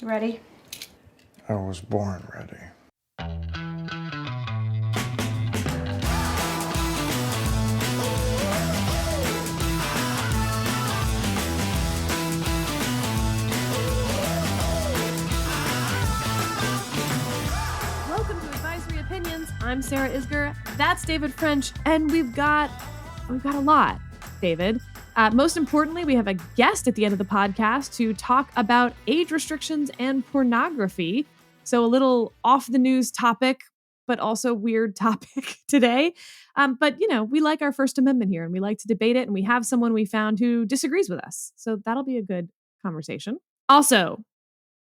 Ready? I was born ready. Welcome to Advisory Opinions. I'm Sarah Isger. That's David French, and we've got a lot, David. Most importantly, we have a guest at the end of the podcast to talk about age restrictions and pornography. So a little off the news topic, but also weird topic today. But we like our First Amendment here, and we like to debate it. And we have someone we found who disagrees with us, so that'll be a good conversation. Also,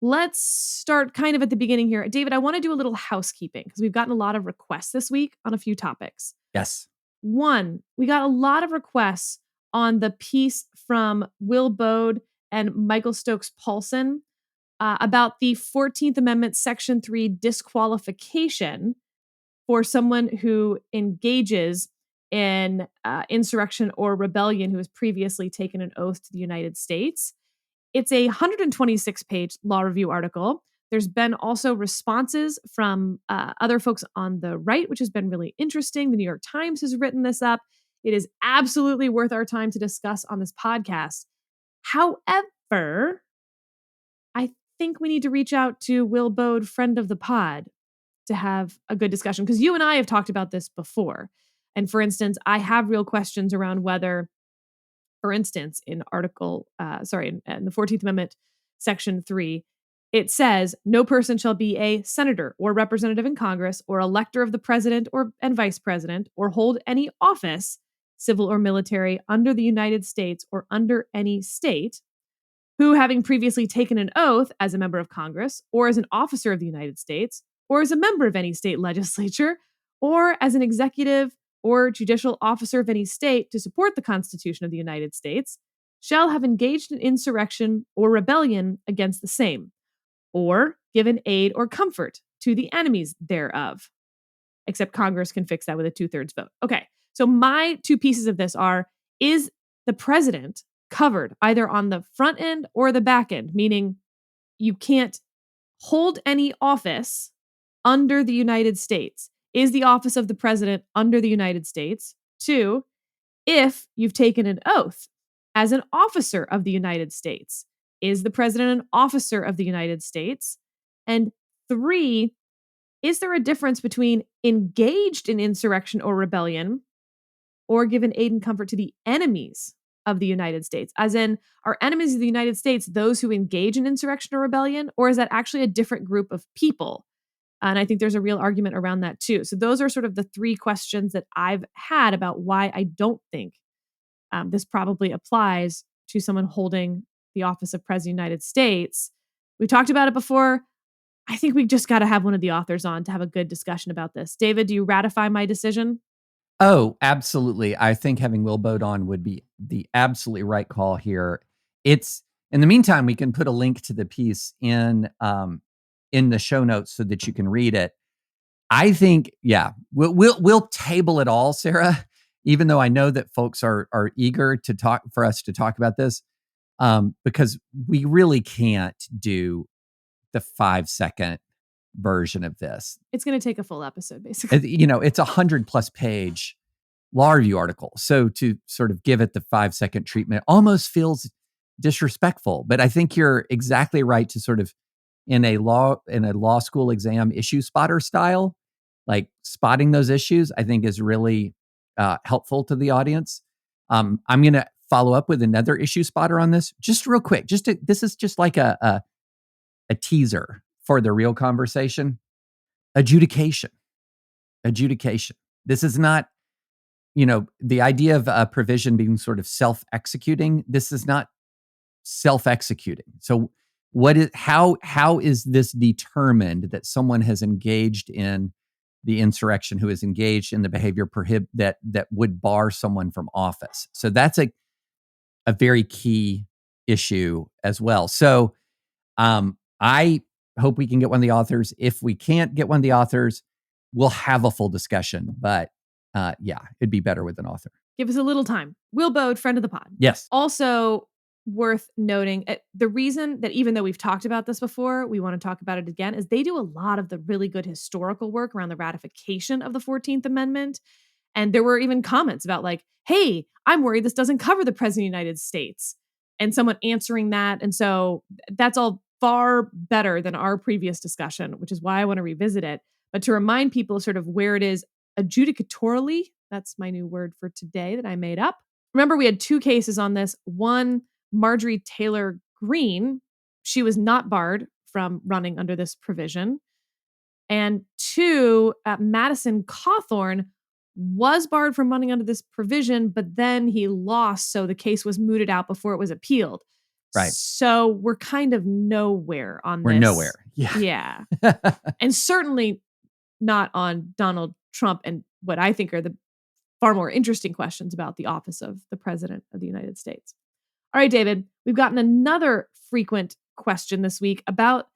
let's start kind of at the beginning here. David, I want to do a little housekeeping because we've gotten a lot of requests this week on a few topics. Yes. One, we got a lot of requests on the piece from Will Bode and Michael Stokes Paulson about the 14th Amendment, Section 3 disqualification for someone who engages in insurrection or rebellion who has previously taken an oath to the United States. It's a 126-page law review article. There's been also responses from other folks on the right, which has been really interesting. The New York Times has written this up. It is absolutely worth our time to discuss on this podcast. However, I think we need to reach out to Will Bode, friend of the pod, to have a good discussion, because you and I have talked about this before. And for instance, I have real questions around whether, for instance, in the 14th Amendment, Section 3, it says, no person shall be a senator or representative in Congress or elector of the president and vice president or hold any office, civil or military, under the United States or under any state, who, having previously taken an oath as a member of Congress or as an officer of the United States or as a member of any state legislature or as an executive or judicial officer of any state to support the Constitution of the United States, shall have engaged in insurrection or rebellion against the same, or given aid or comfort to the enemies thereof. Except Congress can fix that with a 2/3 vote. Okay, so my two pieces of this are, is the president covered either on the front end or the back end, meaning you can't hold any office under the United States? Is the office of the president under the United States? 2, if you've taken an oath as an officer of the United States, is the president an officer of the United States? And 3, is there a difference between engaged in insurrection or rebellion or given aid and comfort to the enemies of the United States? As in, are enemies of the United States those who engage in insurrection or rebellion, or is that actually a different group of people? And I think there's a real argument around that too. So those are sort of the 3 questions that I've had about why I don't think this probably applies to someone holding the office of President of the United States. We talked about it before. I think we just got to have one of the authors on to have a good discussion about this. David, do you ratify my decision? Oh, absolutely. I think having Will Bode on would be the absolutely right call here. It's, in the meantime, we can put a link to the piece in the show notes so that you can read it. I think, yeah, we'll table it all, Sarah, even though I know that folks are eager to talk for us to talk about this, because we really can't do the 5-second version of this. It's going to take a full episode, basically. It's 100+ page law review article. So to sort of give it the 5-second treatment almost feels disrespectful. But I think you're exactly right to sort of, in a law school exam issue spotter style, like spotting those issues, I think is really helpful to the audience. I'm going to follow up with another issue spotter on this, just real quick. This is just like a teaser for the real conversation. Adjudication. This is not, the idea of a provision being sort of self-executing. This is not self-executing. So how is this determined that someone has engaged in the insurrection, who is engaged in the behavior that would bar someone from office? So that's a very key issue as well. So I hope we can get one of the authors. If we can't get one of the authors, we'll have a full discussion. But it'd be better with an author. Give us a little time. Will Bode, friend of the pod. Yes. Also, worth noting, the reason that even though we've talked about this before, we want to talk about it again, is they do a lot of the really good historical work around the ratification of the 14th Amendment. And there were even comments about like, hey, I'm worried this doesn't cover the President of the United States. And someone answering that. And so that's all far better than our previous discussion, which is why I want to revisit it. But to remind people sort of where it is adjudicatorily, that's my new word for today that I made up. Remember, we had two cases on this. One, Marjorie Taylor Greene, she was not barred from running under this provision. And two, Madison Cawthorn was barred from running under this provision, but then he lost, so the case was mooted out before it was appealed. Right. So we're kind of nowhere on this. We're nowhere. Yeah. And certainly not on Donald Trump and what I think are the far more interesting questions about the office of the President of the United States. All right, David, we've gotten another frequent question this week about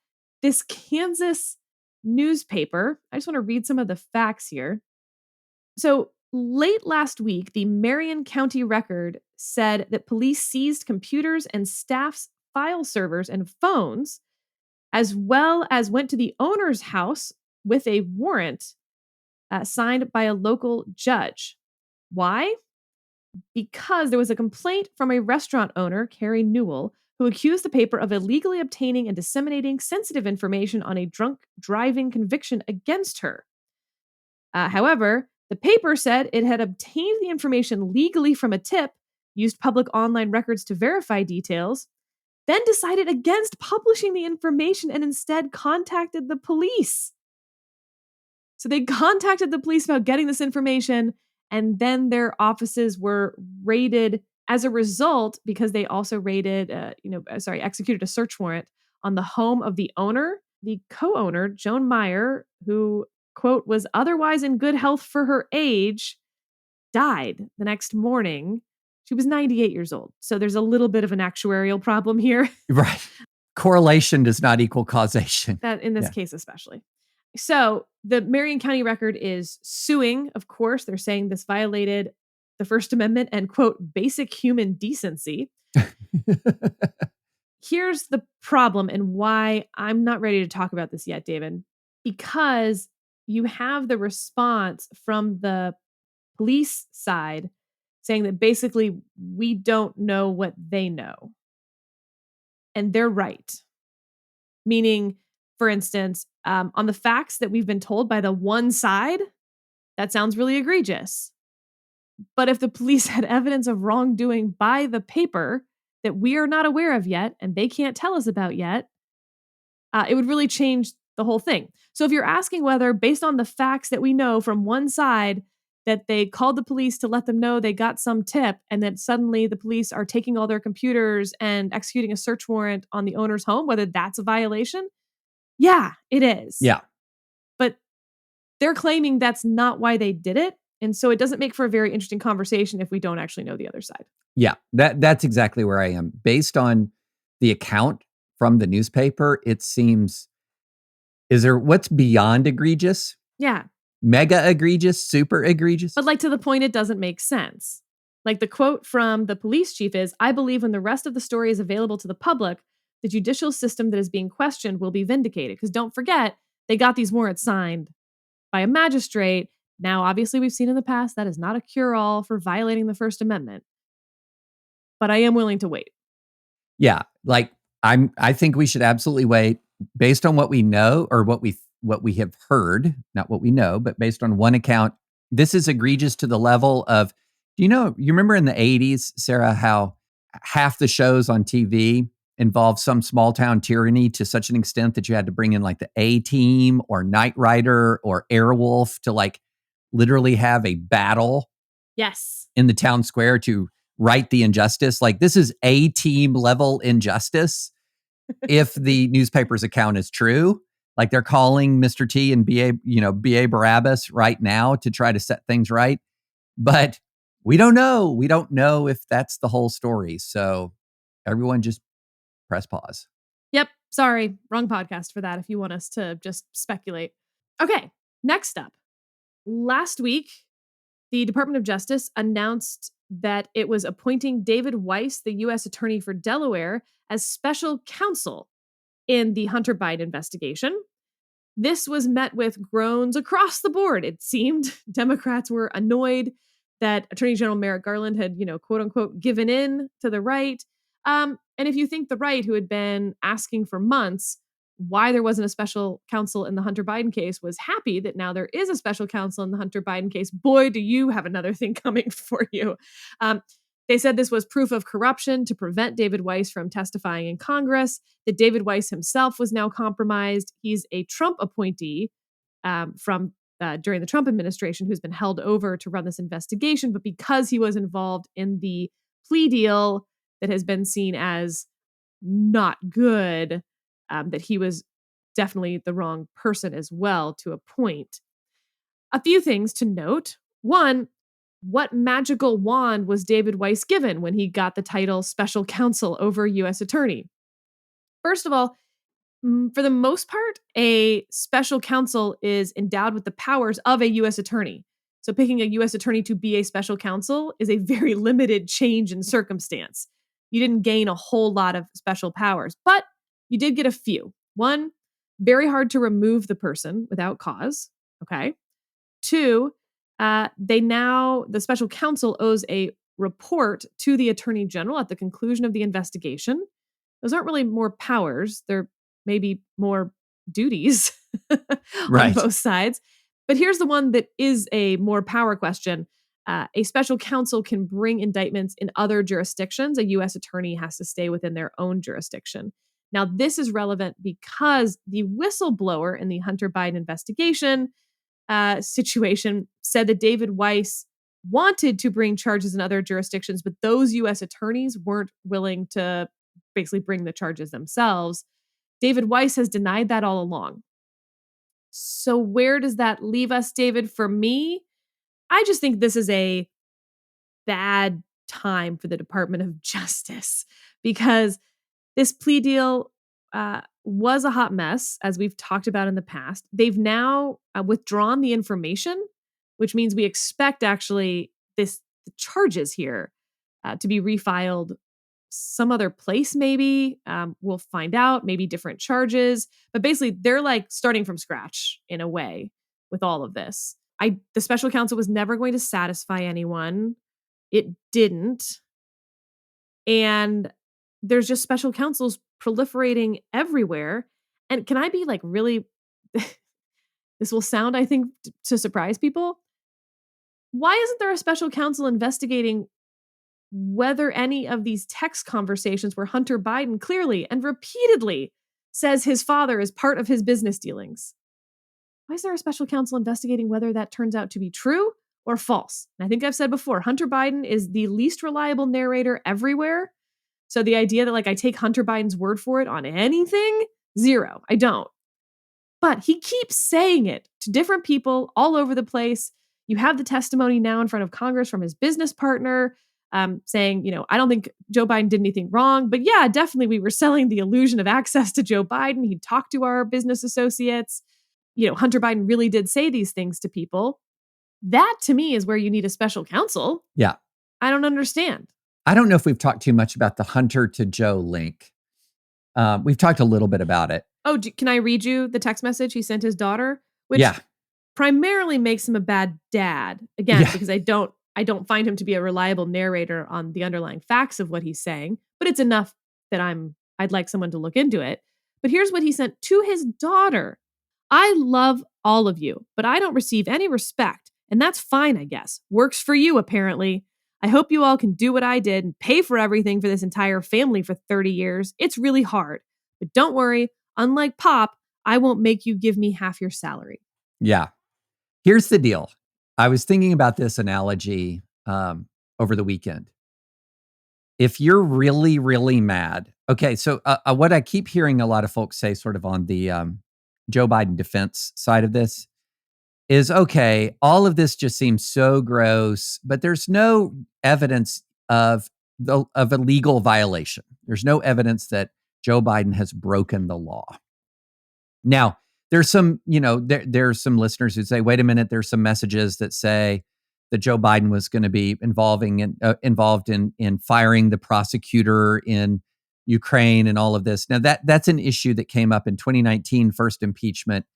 this Kansas newspaper. I just want to read some of the facts here. So late last week, the Marion County Record said that police seized computers and staff's file servers and phones, as well as went to the owner's house with a warrant signed by a local judge. Why? Because there was a complaint from a restaurant owner, Carrie Newell, who accused the paper of illegally obtaining and disseminating sensitive information on a drunk driving conviction against her. However, the paper said it had obtained the information legally from a tip, used public online records to verify details, then decided against publishing the information and instead contacted the police. So they contacted the police about getting this information, and then their offices were raided as a result because they also executed a search warrant on the home of the owner, the co-owner, Joan Meyer, who, quote, was otherwise in good health for her age, died the next morning. She was 98 years old. So there's a little bit of an actuarial problem here. Right. Correlation does not equal causation. That in this case, especially. So the Marion County Record is suing, of course. They're saying this violated the First Amendment and, quote, basic human decency. Here's the problem and why I'm not ready to talk about this yet, David. Because you have the response from the police side saying that basically we don't know what they know. And they're right. Meaning, for instance, on the facts that we've been told by the one side, that sounds really egregious. But if the police had evidence of wrongdoing by the paper that we are not aware of yet, and they can't tell us about yet, it would really change the whole thing. So if you're asking whether, based on the facts that we know from one side, that they called the police to let them know they got some tip, and then suddenly the police are taking all their computers and executing a search warrant on the owner's home, whether that's a violation, yeah, it is. Yeah. But they're claiming that's not why they did it. And so it doesn't make for a very interesting conversation if we don't actually know the other side. Yeah, that's exactly where I am. Based on the account from the newspaper, it seems, what's beyond egregious? Yeah. Mega egregious, super egregious? But like to the point, it doesn't make sense. Like the quote from the police chief is, "I believe when the rest of the story is available to the public, the judicial system that is being questioned will be vindicated." Because don't forget, they got these warrants signed by a magistrate. Now, obviously, we've seen in the past that is not a cure-all for violating the First Amendment. But I am willing to wait. Yeah, like I think we should absolutely wait based on what we know or what we have heard, not what we know, but based on one account. This is egregious to the level of, you remember in the 80s, Sarah, how half the shows on TV involved some small town tyranny to such an extent that you had to bring in like the A-Team or Knight Rider or Airwolf to like literally have a battle in the town square to right the injustice. Like this is A-Team level injustice. If the newspaper's account is true, like they're calling Mr. T and B.A. Barabbas right now to try to set things right. But we don't know. We don't know if that's the whole story. So everyone just press pause. Yep. Sorry. Wrong podcast for that if you want us to just speculate. Okay. Next up. Last week, the Department of Justice announced that it was appointing David Weiss, the U.S. Attorney for Delaware, as special counsel in the Hunter Biden investigation. This was met with groans across the board. It seemed Democrats were annoyed that Attorney General Merrick Garland had, quote unquote, given in to the right. And if you think the right, who had been asking for months why there wasn't a special counsel in the Hunter Biden case, was happy that now there is a special counsel in the Hunter Biden case, boy, do you have another thing coming for you. They said this was proof of corruption to prevent David Weiss from testifying in Congress, that David Weiss himself was now compromised. He's a Trump appointee from during the Trump administration who's been held over to run this investigation. But because he was involved in the plea deal that has been seen as not good, that he was definitely the wrong person as well to appoint. A few things to note. One, what magical wand was David Weiss given when he got the title special counsel over U.S. attorney? First of all, for the most part, a special counsel is endowed with the powers of a U.S. attorney. So picking a U.S. attorney to be a special counsel is a very limited change in circumstance. You didn't gain a whole lot of special powers, but you did get a few. One, very hard to remove the person without cause. Okay. Two, the special counsel owes a report to the attorney general at the conclusion of the investigation. Those aren't really more powers. They're maybe more duties on both sides. But here's the one that is a more power question. A special counsel can bring indictments in other jurisdictions. A U.S. attorney has to stay within their own jurisdiction. Now, this is relevant because the whistleblower in the Hunter Biden investigation situation said that David Weiss wanted to bring charges in other jurisdictions, but those U.S. attorneys weren't willing to basically bring the charges themselves. David Weiss has denied that all along. So where does that leave us, David? For me, I just think this is a bad time for the Department of Justice because this plea deal was a hot mess, as we've talked about in the past. They've now withdrawn the information, which means we expect actually the charges here to be refiled some other place, maybe. We'll find out, maybe different charges. But basically, they're like starting from scratch in a way with all of this. The special counsel was never going to satisfy anyone. It didn't. And there's just special counsels proliferating everywhere. And can I be like really, this will sound, I think, to surprise people. Why isn't there a special counsel investigating whether any of these text conversations where Hunter Biden clearly and repeatedly says his father is part of his business dealings? Why is there a special counsel investigating whether that turns out to be true or false? And I think I've said before, Hunter Biden is the least reliable narrator everywhere. So the idea that I take Hunter Biden's word for it on anything, zero, I don't. But he keeps saying it to different people all over the place. You have the testimony now in front of Congress from his business partner saying, I don't think Joe Biden did anything wrong, but yeah, definitely we were selling the illusion of access to Joe Biden. He talked to our business associates. Hunter Biden really did say these things to people. That to me is where you need a special counsel. Yeah. I don't understand. I don't know if we've talked too much about the Hunter to Joe link. We've talked a little bit about it. Oh, can I read you the text message he sent his daughter? Which primarily makes him a bad dad. Again, because I don't find him to be a reliable narrator on the underlying facts of what he's saying, but it's enough that I'd like someone to look into it. But here's what he sent to his daughter. I love all of you, but I don't receive any respect. And that's fine, I guess. Works for you, apparently. I hope you all can do what I did and pay for everything for this entire family for 30 years. It's really hard. But don't worry, unlike Pop, I won't make you give me half your salary. Yeah. Here's the deal. I was thinking about this analogy over the weekend. If you're really, really mad. Okay, so what I keep hearing a lot of folks say sort of on the Joe Biden defense side of this is, okay, all of this just seems so gross, but there's no evidence of a legal violation. There's no evidence that Joe Biden has broken the law. Now, there's some, there's some listeners who say, wait a minute, there's some messages that say, that Joe Biden was going to be involved in firing the prosecutor in Ukraine and all of this. Now that's an issue that came up in 2019, first impeachment.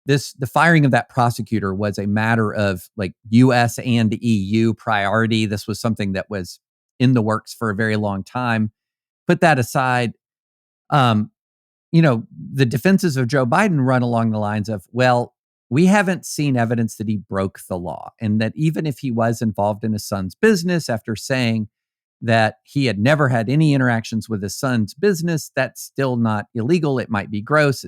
The firing of that prosecutor was a matter of like US and EU priority. This was something that was in the works for a very long time. Put that aside, the defenses of Joe Biden run along the lines of, well, we haven't seen evidence that he broke the law, and that even if he was involved in his son's business after saying that he had never had any interactions with his son's business, that's still not illegal. It might be gross.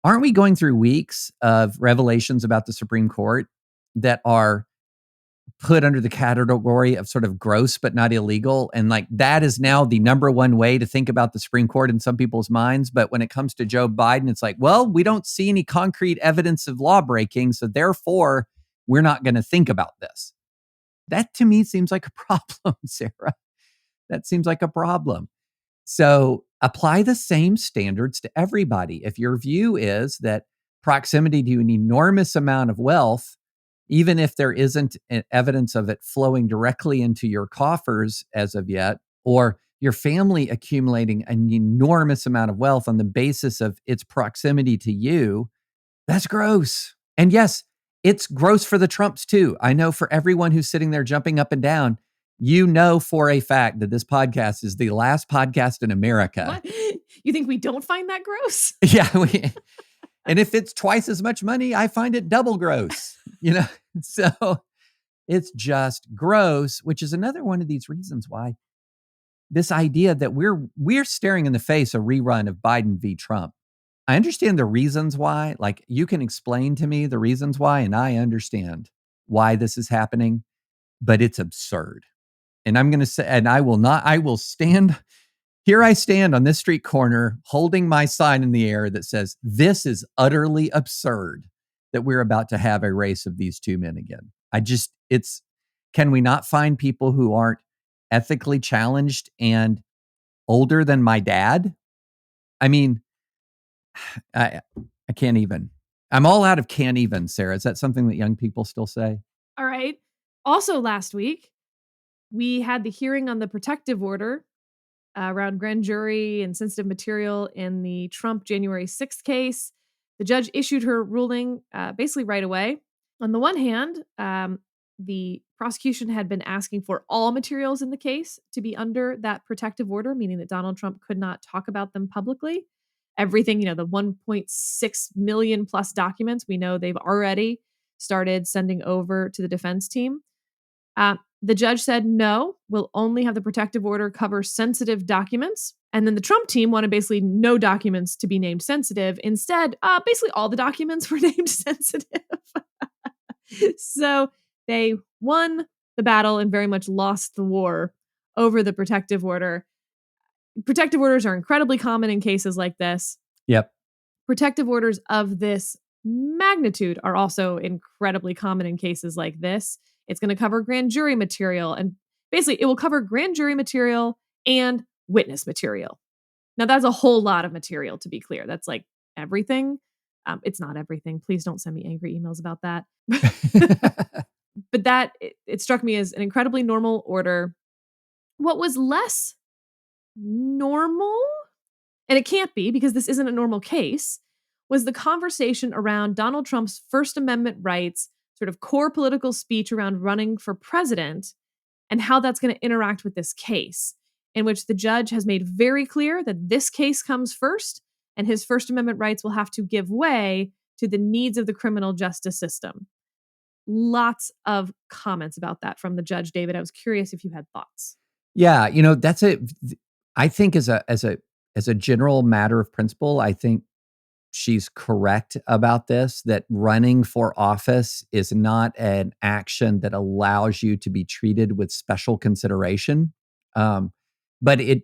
Aren't we going through weeks of revelations about the Supreme Court that are put under the category of sort of gross but not illegal? And like that is now the number one way to think about the Supreme Court in some people's minds. But when it comes to Joe Biden, it's like, well, we don't see any concrete evidence of law breaking, so therefore we're not going to think about this. That to me seems like a problem, Sarah. That seems like a problem. So apply the same standards to everybody. If your view is that proximity to an enormous amount of wealth, even if there isn't evidence of it flowing directly into your coffers as of yet, or your family accumulating an enormous amount of wealth on the basis of its proximity to you, that's gross. And yes, it's gross for the Trumps too. I know for everyone who's sitting there jumping up and down, you know for a fact that this podcast is the last podcast in America. What? You think we don't find that gross? Yeah. And if it's twice as much money, I find it double gross, So it's just gross, which is another one of these reasons why this idea that we're staring in the face a rerun of Biden v. Trump. I understand the reasons why. Like, you can explain to me the reasons why, and I understand why this is happening, but it's absurd. And I'm going to say, and I will stand, here I stand on this street corner holding my sign in the air that says, this is utterly absurd that we're about to have a race of these two men again. Can we not find people who aren't ethically challenged and older than my dad? I mean, I can't even. I'm all out of can't even, Sarah. Is that something that young people still say? All right. Also last week, we had the hearing on the protective order around grand jury and sensitive material in the Trump January 6th case. The judge issued her ruling basically right away. On the one hand, the prosecution had been asking for all materials in the case to be under that protective order, meaning that Donald Trump could not talk about them publicly. Everything, the 1.6 million plus documents, we know they've already started sending over to the defense team. The judge said, no, we'll only have the protective order cover sensitive documents. And then the Trump team wanted basically no documents to be named sensitive. Instead, basically all the documents were named sensitive. So they won the battle and very much lost the war over the protective order. Protective orders are incredibly common in cases like this. Yep. Protective orders of this magnitude are also incredibly common in cases like this. It's going to cover grand jury material, and basically it will cover grand jury material and witness material. Now that's a whole lot of material, to be clear. That's like everything. It's not everything. Please don't send me angry emails about that. But it struck me as an incredibly normal order. What was less normal, and it can't be because this isn't a normal case, was the conversation around Donald Trump's First Amendment rights, sort of core political speech around running for president, and how that's going to interact with this case, in which the judge has made very clear that this case comes first, and his First Amendment rights will have to give way to the needs of the criminal justice system. Lots of comments about that from the judge, David. I was curious if you had thoughts. Yeah, that's it. I think as a general matter of principle, I think she's correct about this, that running for office is not an action that allows you to be treated with special consideration. But it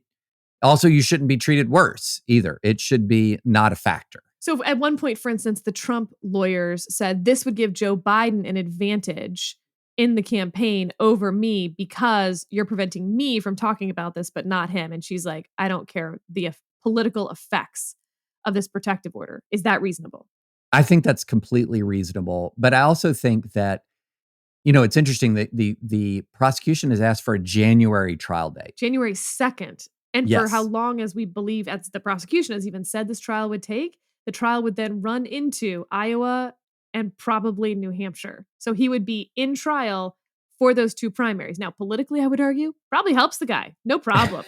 also, you shouldn't be treated worse either. It should be not a factor. So at one point, for instance, the Trump lawyers said this would give Joe Biden an advantage in the campaign over me because you're preventing me from talking about this, but not him. And she's like, I don't care the political effects of this protective order. Is that reasonable? I think that's completely reasonable. But I also think that It's interesting that the prosecution has asked for a January trial date. January 2nd. And for how long, as we believe, as the prosecution has even said this trial would take, the trial would then run into Iowa and probably New Hampshire. So he would be in trial for those two primaries. Now, politically, I would argue, probably helps the guy. No problem.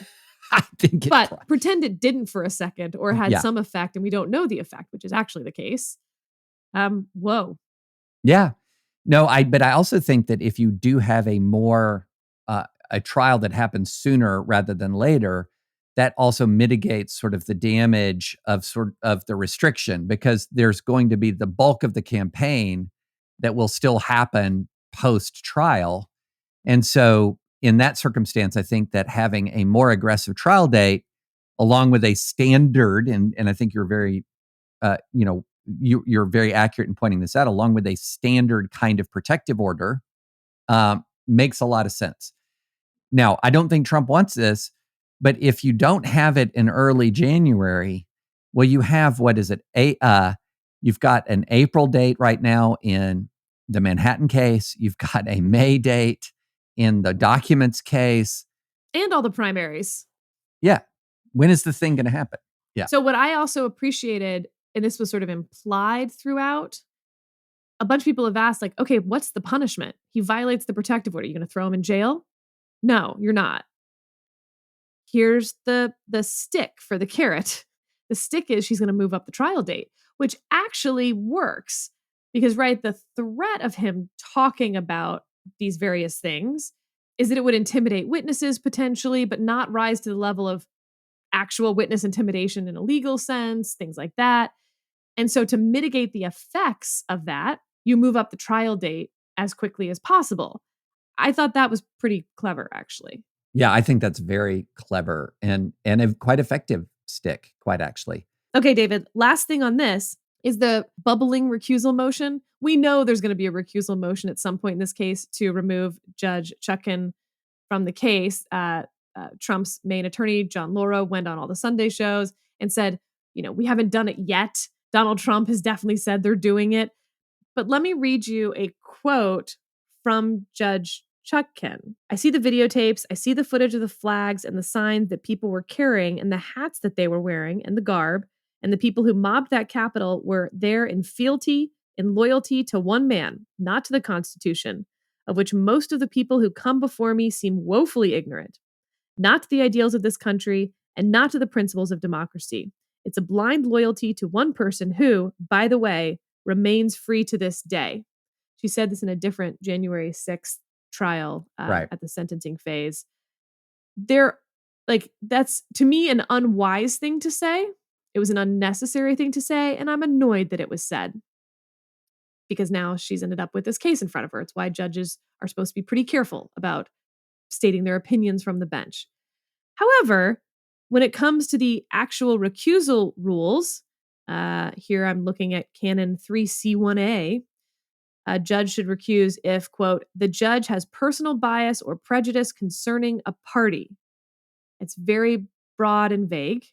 I think But pretend it didn't for a second or had Yeah. some effect, and we don't know the effect, which is actually the case. Whoa. Yeah. No, but I also think that if you do have a trial that happens sooner rather than later, that also mitigates sort of the damage of the restriction, because there's going to be the bulk of the campaign that will still happen post trial. And so in that circumstance, I think that having a more aggressive trial date along with a standard, and I think you're very you're very accurate in pointing this out, along with a standard kind of protective order, makes a lot of sense. Now, I don't think Trump wants this, but if you don't have it in early January, well, you have, what is it? You've got an April date right now in the Manhattan case. You've got a May date in the documents case. And all the primaries. Yeah. When is the thing going to happen? Yeah. So what I also appreciated, and this was sort of implied throughout, a bunch of people have asked, like, okay, what's the punishment? He violates the protective order. You're going to throw him in jail? No, you're not. Here's the stick for the carrot. The stick is she's going to move up the trial date, which actually works because, right, the threat of him talking about these various things is that it would intimidate witnesses potentially, but not rise to the level of actual witness intimidation in a legal sense, things like that. And so to mitigate the effects of that, you move up the trial date as quickly as possible. I thought that was pretty clever, actually. Yeah, I think that's very clever and a quite effective stick, quite actually. Okay, David, last thing on this is the bubbling recusal motion. We know there's going to be a recusal motion at some point in this case to remove Judge Chutkan from the case. Trump's main attorney, John Lauro, went on all the Sunday shows and said, we haven't done it yet. Donald Trump has definitely said they're doing it. But let me read you a quote from Judge Chutkan. I see the videotapes. I see the footage of the flags and the signs that people were carrying and the hats that they were wearing and the garb. And the people who mobbed that Capitol were there in fealty and loyalty to one man, not to the Constitution, of which most of the people who come before me seem woefully ignorant, not to the ideals of this country and not to the principles of democracy. It's a blind loyalty to one person who, by the way, remains free to this day. She said this in a different January 6th trial at the sentencing phase. That's, to me, an unwise thing to say. It was an unnecessary thing to say, and I'm annoyed that it was said. Because now she's ended up with this case in front of her. It's why judges are supposed to be pretty careful about stating their opinions from the bench. However, when it comes to the actual recusal rules, here I'm looking at Canon 3C1A, a judge should recuse if, quote, the judge has personal bias or prejudice concerning a party. It's very broad and vague.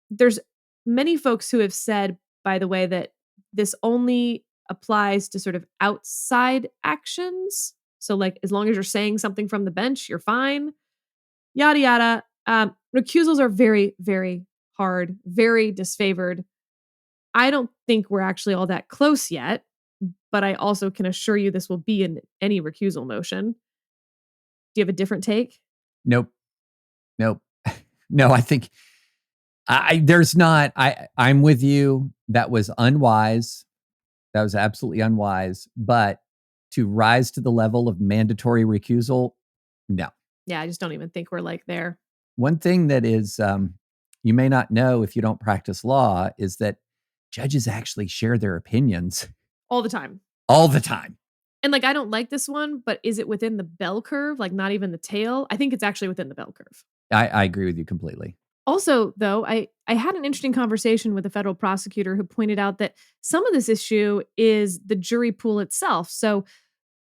There's many folks who have said, by the way, that this only applies to sort of outside actions. So, like, as long as you're saying something from the bench, you're fine. Yada, yada. Recusals are very, very hard, very disfavored. I don't think we're actually all that close yet, but I also can assure you this will be in any recusal motion. Do you have a different take? Nope. No, I think there's not. I'm with you. That was unwise. That was absolutely unwise. But to rise to the level of mandatory recusal, no. Yeah, I just don't even think we're like there. One thing that is, you may not know if you don't practice law, is that judges actually share their opinions all the time. All the time. And like, I don't like this one, but is it within the bell curve? Like, not even the tail? I think it's actually within the bell curve. I agree with you completely. Also, though, I had an interesting conversation with a federal prosecutor who pointed out that some of this issue is the jury pool itself. So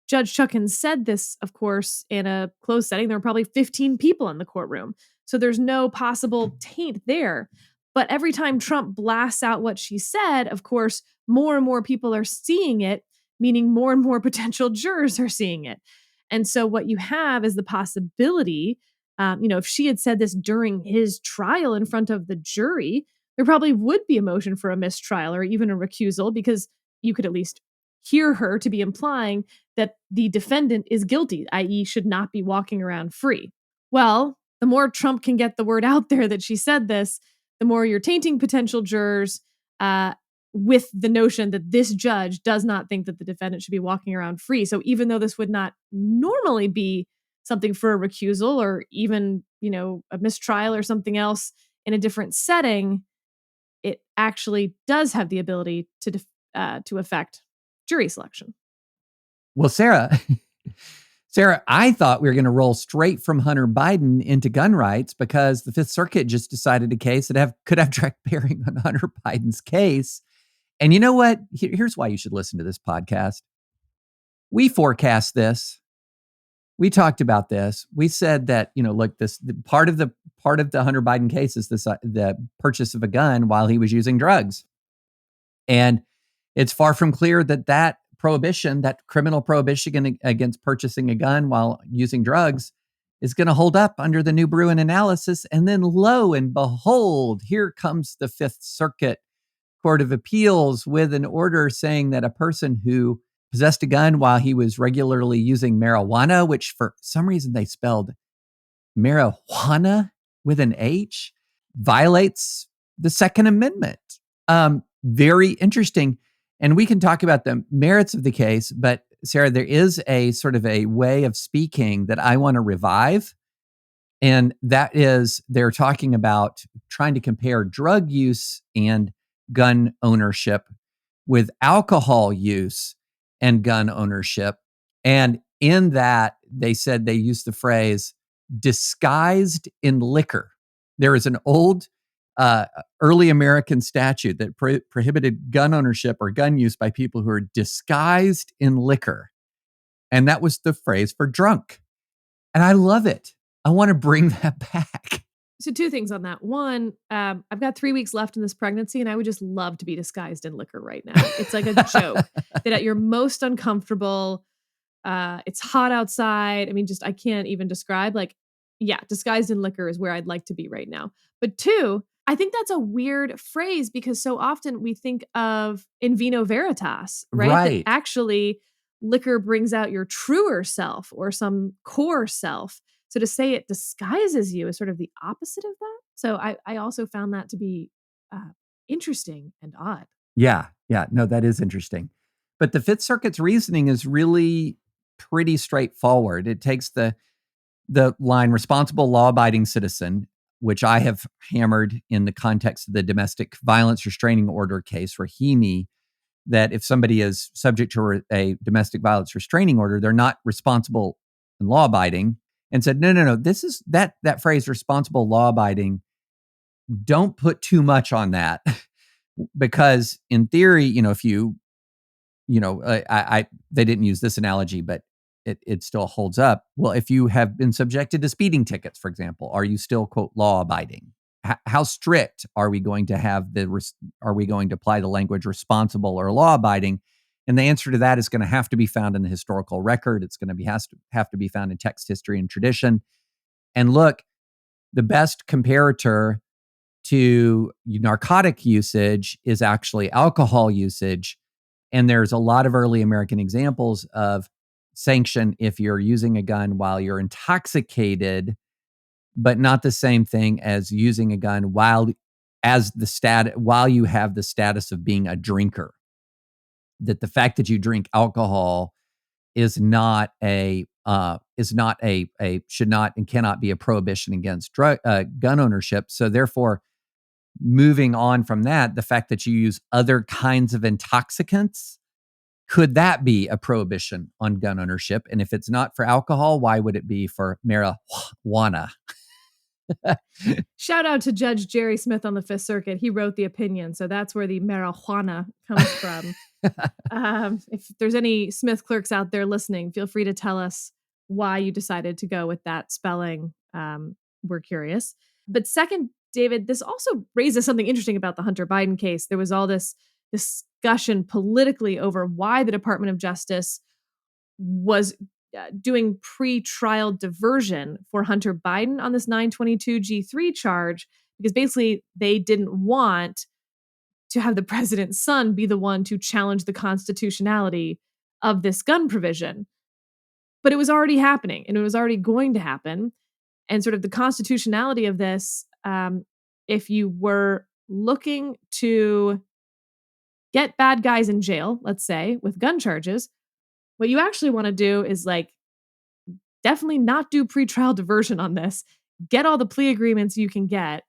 Judge Chutkan said this, of course, in a closed setting. There were probably 15 people in the courtroom. So there's no possible taint there. But every time Trump blasts out what she said, of course, more and more people are seeing it, meaning more and more potential jurors are seeing it. And so what you have is the possibility, if she had said this during his trial in front of the jury, there probably would be a motion for a mistrial or even a recusal, because you could at least hear her to be implying that the defendant is guilty, i.e., should not be walking around free. Well, the more Trump can get the word out there that she said this, the more you're tainting potential jurors with the notion that this judge does not think that the defendant should be walking around free. So even though this would not normally be something for a recusal or even, a mistrial or something else in a different setting, it actually does have the ability to affect jury selection. Well, Sarah, I thought we were going to roll straight from Hunter Biden into gun rights because the Fifth Circuit just decided a case that could have direct bearing on Hunter Biden's case. And you know what? Here's why you should listen to this podcast. We forecast this. We talked about this. We said that, look, part of the Hunter Biden case is the purchase of a gun while he was using drugs. And it's far from clear that prohibition, that criminal prohibition against purchasing a gun while using drugs, is going to hold up under the new Bruin analysis. And then lo and behold, here comes the Fifth Circuit Court of Appeals with an order saying that a person who possessed a gun while he was regularly using marijuana, which for some reason they spelled marijuana with an H, violates the Second Amendment. Very interesting. And we can talk about the merits of the case, but Sarah, there is a sort of a way of speaking that I want to revive. And that is, they're talking about trying to compare drug use and gun ownership with alcohol use and gun ownership. And in that, they said they used the phrase disguised in liquor. There is an old early American statute that prohibited gun ownership or gun use by people who are disguised in liquor. And that was the phrase for drunk. And I love it. I want to bring that back. So 2 things on that. One, I've got 3 weeks left in this pregnancy, and I would just love to be disguised in liquor right now. It's like a joke that at your most uncomfortable, it's hot outside. I mean, I can't even describe. Disguised in liquor is where I'd like to be right now. But 2, I think that's a weird phrase because so often we think of in vino veritas, right? That actually liquor brings out your truer self or some core self. So to say it disguises you is sort of the opposite of that. So I also found that to be interesting and odd. Yeah. No, that is interesting. But the Fifth Circuit's reasoning is really pretty straightforward. It takes the line responsible law-abiding citizen, which I have hammered in the context of the domestic violence restraining order case, Rahimi, that if somebody is subject to a domestic violence restraining order, they're not responsible and law-abiding. And said, no, this is that phrase, responsible law-abiding, don't put too much on that. Because in theory, if you, they didn't use this analogy, but it still holds up. Well, if you have been subjected to speeding tickets, for example, are you still, quote, law-abiding? How strict are we going to are we going to apply the language responsible or law-abiding? And the answer to that is going to have to be found in the historical record. It's going to have to be found in text, history, and tradition. And look, the best comparator to narcotic usage is actually alcohol usage. And there's a lot of early American examples of sanction if you're using a gun while you're intoxicated, but not the same thing as using a gun while you have the status of being a drinker. That the fact that you drink alcohol should not and cannot be a prohibition against gun ownership. So therefore, moving on from that, the fact that you use other kinds of intoxicants, could that be a prohibition on gun ownership? And if it's not for alcohol, why would it be for marijuana? Shout out to Judge Jerry Smith on the Fifth Circuit. He wrote the opinion. So that's where the marijuana comes from. If there's any Smith clerks out there listening, feel free to tell us why you decided to go with that spelling. We're curious. But second, David, this also raises something interesting about the Hunter Biden case. There was all this discussion politically over why the Department of Justice was doing pre-trial diversion for Hunter Biden on this 922G3 charge, because basically they didn't want to have the president's son be the one to challenge the constitutionality of this gun provision. But it was already happening, and it was already going to happen. And sort of the constitutionality of this, if you were looking to get bad guys in jail, let's say, with gun charges, what you actually want to do is like definitely not do pretrial diversion on this. Get all the plea agreements you can get,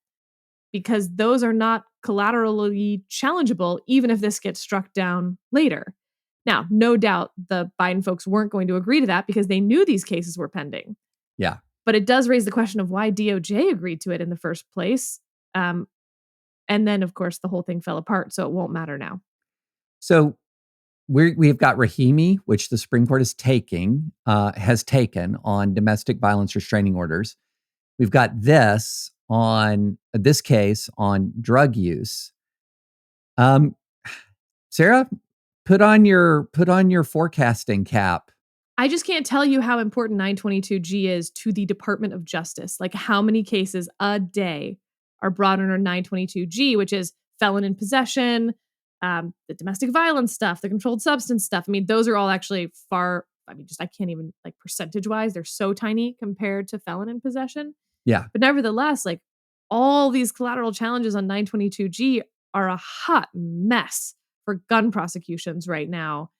because those are not collaterally challengeable, even if this gets struck down later. Now, no doubt the Biden folks weren't going to agree to that because they knew these cases were pending. Yeah. But it does raise the question of why DOJ agreed to it in the first place. And then, of course, the whole thing fell apart, so it won't matter now. So we've got Rahimi, which the Supreme Court has taken on domestic violence restraining orders. We've got this case on drug use. Sarah, put on your forecasting cap. I just can't tell you how important 922G is to the Department of Justice. Like how many cases a day are brought under 922G, which is felon in possession, the domestic violence stuff, the controlled substance stuff. I mean, those are all actually I can't even, like, percentage wise, they're so tiny compared to felon in possession. Yeah. But nevertheless, like all these collateral challenges on 922G are a hot mess for gun prosecutions right now,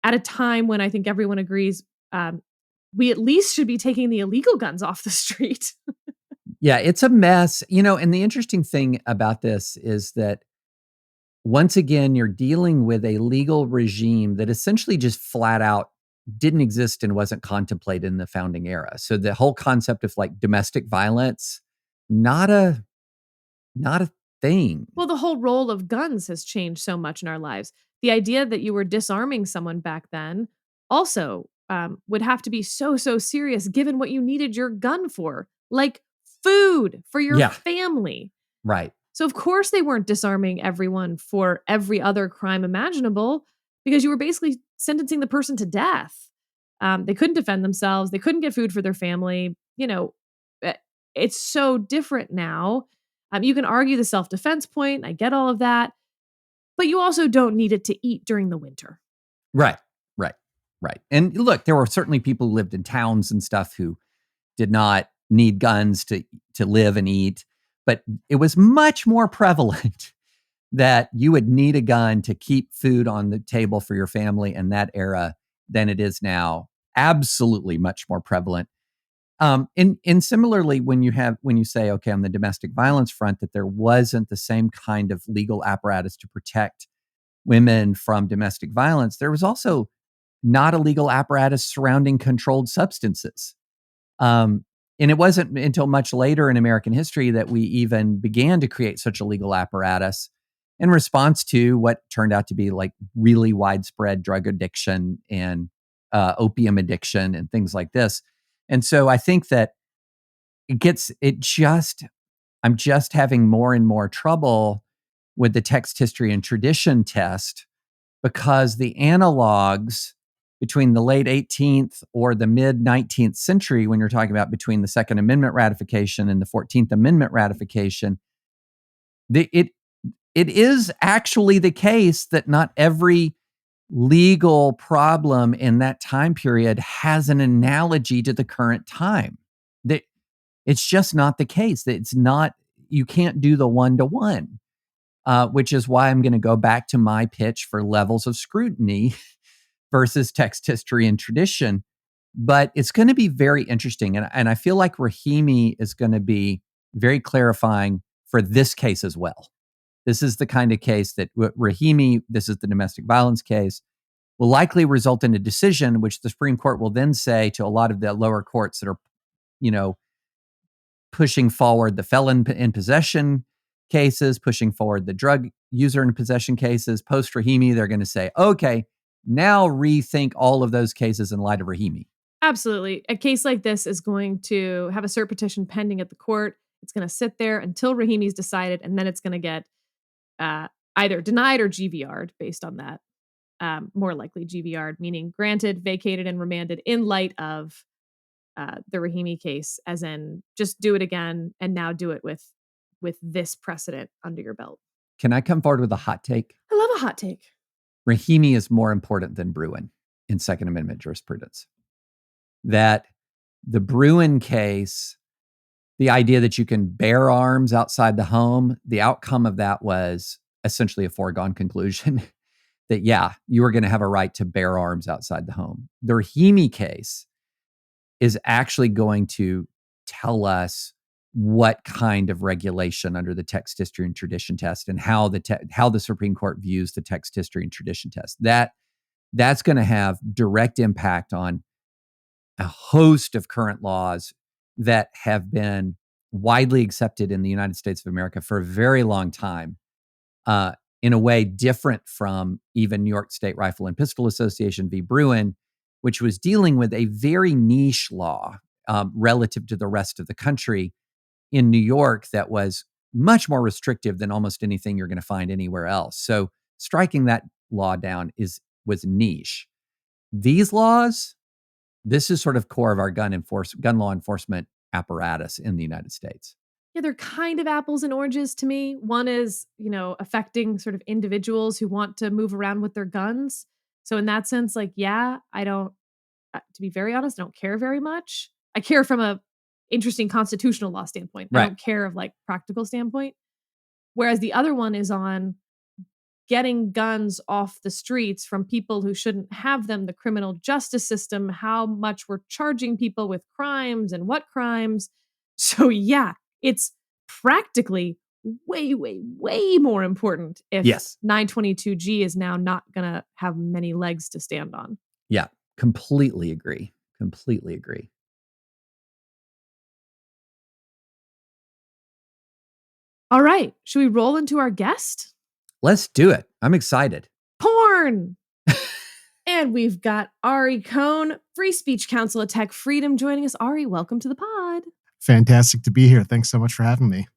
at a time when I think everyone agrees we at least should be taking the illegal guns off the street. Yeah, it's a mess. And the interesting thing about this is that once again, you're dealing with a legal regime that essentially just flat out didn't exist and wasn't contemplated in the founding era. So the whole concept of like domestic violence, not a thing. Well, the whole role of guns has changed so much in our lives. The idea that you were disarming someone back then also would have to be so serious given what you needed your gun for, like food for your family. Right. So of course they weren't disarming everyone for every other crime imaginable, because you were basically sentencing the person to death. They couldn't defend themselves. They couldn't get food for their family. It's so different now. You can argue the self-defense point. I get all of that. But you also don't need it to eat during the winter. Right. And look, there were certainly people who lived in towns and stuff who did not need guns to live and eat. But it was much more prevalent that you would need a gun to keep food on the table for your family in that era than it is now. Absolutely much more prevalent. And similarly, when you say, okay, on the domestic violence front, that there wasn't the same kind of legal apparatus to protect women from domestic violence, there was also not a legal apparatus surrounding controlled substances. And it wasn't until much later in American history that we even began to create such a legal apparatus in response to what turned out to be like really widespread drug addiction and opium addiction and things like this. And so I think that I'm just having more and more trouble with the text, history, and tradition test, because the analogs between the late 18th or the mid 19th century, when you're talking about between the Second Amendment ratification and the 14th Amendment ratification, it is actually the case that not every legal problem in that time period has an analogy to the current time. That it's just not the case. You can't do the one-to-one, which is why I'm going to go back to my pitch for levels of scrutiny versus text, history, and tradition. But it's going to be very interesting. And I feel like Rahimi is going to be very clarifying for this case as well. This is the kind of case that Rahimi, this is the domestic violence case, will likely result in a decision which the Supreme Court will then say to a lot of the lower courts that are, pushing forward the felon in possession cases, pushing forward the drug user in possession cases. Post Rahimi, they're going to say, okay, now rethink all of those cases in light of Rahimi. Absolutely. A case like this is going to have a cert petition pending at the court. It's going to sit there until Rahimi's decided, and then it's going to get either denied or GVR'd based on that. More likely GVR'd, meaning granted, vacated, and remanded in light of the Rahimi case, as in just do it again and now do it with this precedent under your belt. Can I come forward with a hot take? I love a hot take. Rahimi is more important than Bruin in Second Amendment jurisprudence. That the Bruin case, the idea that you can bear arms outside the home, the outcome of that was essentially a foregone conclusion that, yeah, you were going to have a right to bear arms outside the home. The Rahimi case is actually going to tell us what kind of regulation under the text, history, and tradition test, and how the Supreme Court views the text, history, and tradition test. That's going to have direct impact on a host of current laws that have been widely accepted in the United States of America for a very long time, in a way different from even New York State Rifle and Pistol Association v. Bruin, which was dealing with a very niche law relative to the rest of the country in New York that was much more restrictive than almost anything you're going to find anywhere else. So striking that law down was niche. These laws, this is sort of core of our gun law enforcement apparatus in the United States. Yeah, they're kind of apples and oranges to me. One is, affecting sort of individuals who want to move around with their guns. So in that sense, to be very honest, I don't care very much. I care from a interesting constitutional law standpoint. Right. I don't care of practical standpoint. Whereas the other one is on getting guns off the streets from people who shouldn't have them, the criminal justice system, how much we're charging people with crimes and what crimes. So yeah, it's practically way, way, way more important if 922G is now not going to have many legs to stand on. Yeah, completely agree. Completely agree. All right. Should we roll into our guest? Let's do it. I'm excited. Porn. And we've got Ari Cohn, Free Speech Counsel at Tech Freedom, joining us. Ari, welcome to the pod. Fantastic to be here. Thanks so much for having me.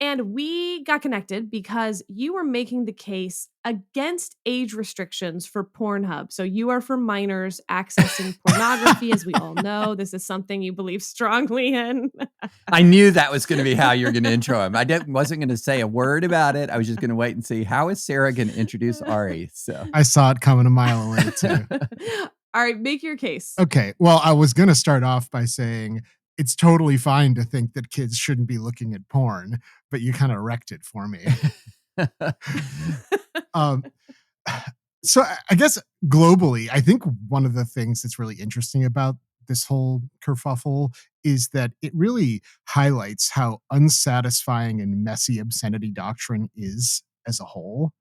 And we got connected because you were making the case against age restrictions for Pornhub. So you are for minors accessing pornography, as we all know. This is something you believe strongly in. I knew that was going to be how you're going to intro him. Wasn't going to say a word about it. I was just going to wait and see how is Sarah going to introduce Ari. So I saw it coming a mile away too. All right, make your case. Okay. Well, I was going to start off by saying it's totally fine to think that kids shouldn't be looking at porn, but you kind of wrecked it for me. So I guess globally, I think one of the things that's really interesting about this whole kerfuffle is that it really highlights how unsatisfying and messy obscenity doctrine is as a whole.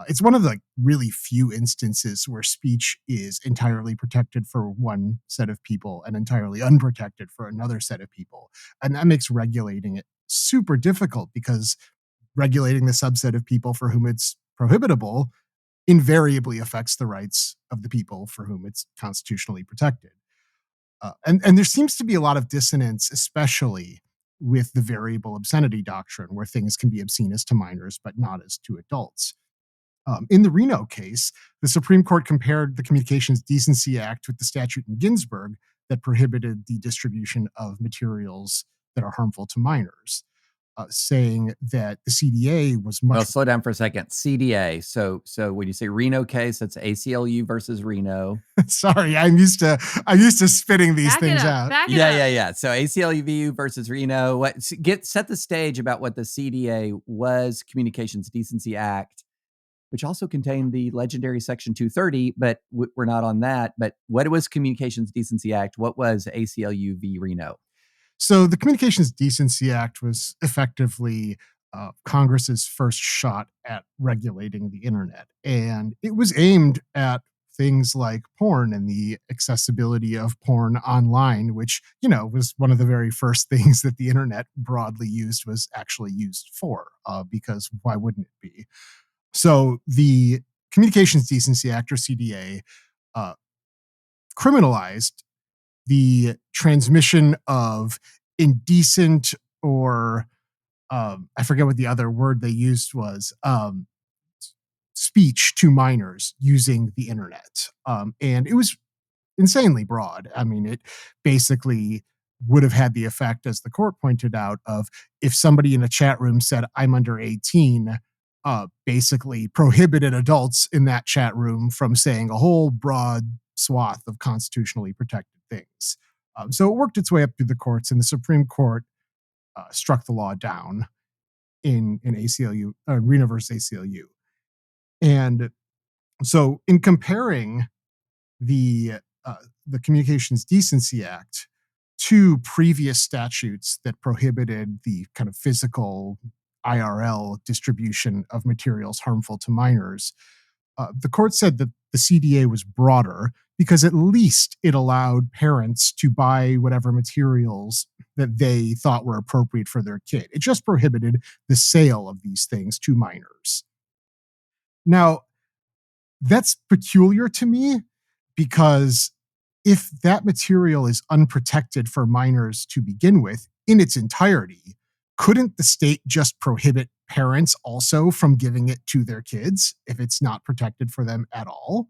It's one of the really few instances where speech is entirely protected for one set of people and entirely unprotected for another set of people. And that makes regulating it super difficult because regulating the subset of people for whom it's prohibitable invariably affects the rights of the people for whom it's constitutionally protected. And there seems to be a lot of dissonance, especially with the variable obscenity doctrine, where things can be obscene as to minors, but not as to adults. In the Reno case, the Supreme Court compared the Communications Decency Act with the statute in Ginsburg that prohibited the distribution of materials that are harmful to minors, saying that the CDA was much... Well, slow down for a second. CDA. So when you say Reno case, that's ACLU versus Reno. Sorry, I'm used to spitting these things out. Yeah. So ACLU versus Reno. Set the stage about what the CDA was, Communications Decency Act, which also contained the legendary Section 230, but we're not on that. But what was Communications Decency Act? What was ACLU v. Reno? So the Communications Decency Act was effectively Congress's first shot at regulating the internet. And it was aimed at things like porn and the accessibility of porn online, which, was one of the very first things that the internet broadly was actually used for, because why wouldn't it be? So the Communications Decency Act, or CDA, criminalized the transmission of indecent or I forget what the other word they used was, speech to minors using the internet. And it was insanely broad. I mean, it basically would have had the effect, as the court pointed out, of if somebody in a chat room said, I'm under 18, basically prohibited adults in that chat room from saying a whole broad swath of constitutionally protected things. So it worked its way up through the courts, and the Supreme Court struck the law down in ACLU, Reno versus ACLU. And so, in comparing the the Communications Decency Act to previous statutes that prohibited the kind of physical IRL distribution of materials harmful to minors, the court said that the CDA was broader because at least it allowed parents to buy whatever materials that they thought were appropriate for their kid. It just prohibited the sale of these things to minors. Now, that's peculiar to me because if that material is unprotected for minors to begin with in its entirety, couldn't the state just prohibit parents also from giving it to their kids if it's not protected for them at all?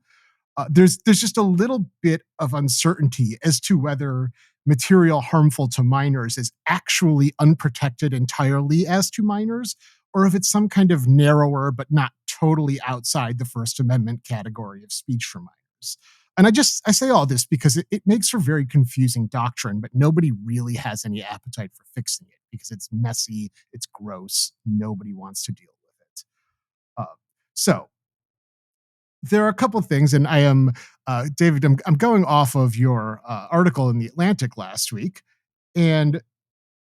There's just a little bit of uncertainty as to whether material harmful to minors is actually unprotected entirely as to minors, or if it's some kind of narrower but not totally outside the First Amendment category of speech for minors. And I say all this because it makes for very confusing doctrine, but nobody really has any appetite for fixing it because it's messy, it's gross, nobody wants to deal with it. So there are a couple of things, and I am, David, I'm going off of your article in The Atlantic last week, and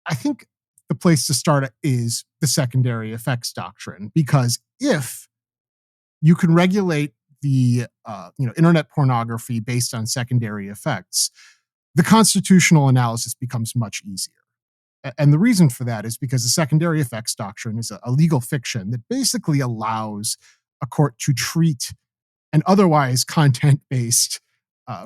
I think the place to start is the secondary effects doctrine, because if you can regulate the internet pornography based on secondary effects, the constitutional analysis becomes much easier. And the reason for that is because the secondary effects doctrine is a legal fiction that basically allows a court to treat an otherwise content-based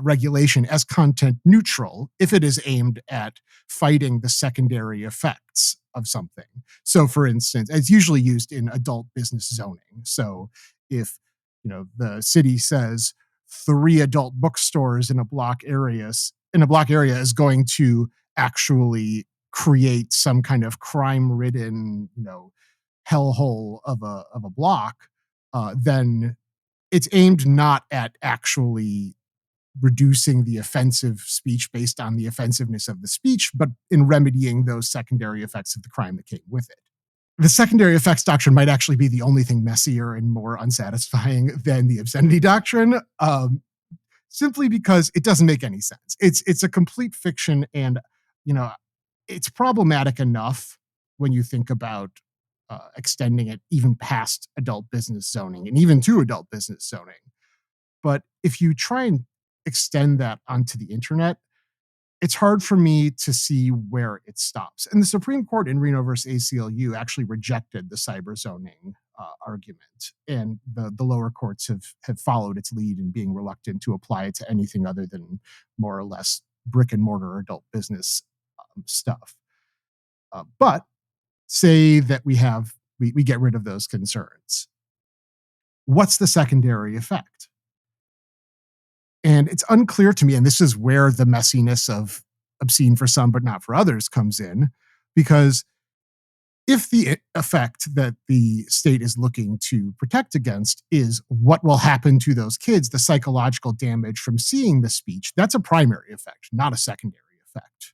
regulation as content neutral if it is aimed at fighting the secondary effects of something. So, for instance, it's usually used in adult business zoning. So, if the city says 3 adult bookstores in a block area is going to actually create some kind of crime-ridden, hellhole of a block, then it's aimed not at actually reducing the offensive speech based on the offensiveness of the speech, but in remedying those secondary effects of the crime that came with it. The secondary effects doctrine might actually be the only thing messier and more unsatisfying than the obscenity doctrine, simply because it doesn't make any sense. It's a complete fiction, and it's problematic enough when you think about extending it even past adult business zoning and even to adult business zoning. But if you try and extend that onto the internet, it's hard for me to see where it stops. And the Supreme Court in Reno versus ACLU actually rejected the cyber zoning argument, and the lower courts have followed its lead in being reluctant to apply it to anything other than more or less brick and mortar adult business stuff. But say that we get rid of those concerns. What's the secondary effect? And it's unclear to me, and this is where the messiness of obscene for some but not for others comes in, because if the effect that the state is looking to protect against is what will happen to those kids, the psychological damage from seeing the speech, that's a primary effect, not a secondary effect.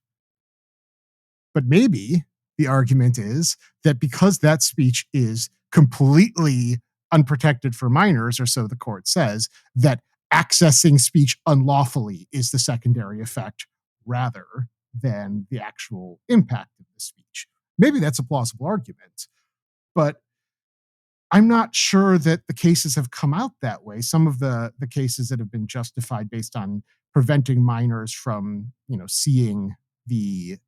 But maybe the argument is that because that speech is completely unprotected for minors, or so the court says, that accessing speech unlawfully is the secondary effect rather than the actual impact of the speech. Maybe that's a plausible argument, but I'm not sure that the cases have come out that way. Some of the cases that have been justified based on preventing minors from, seeing the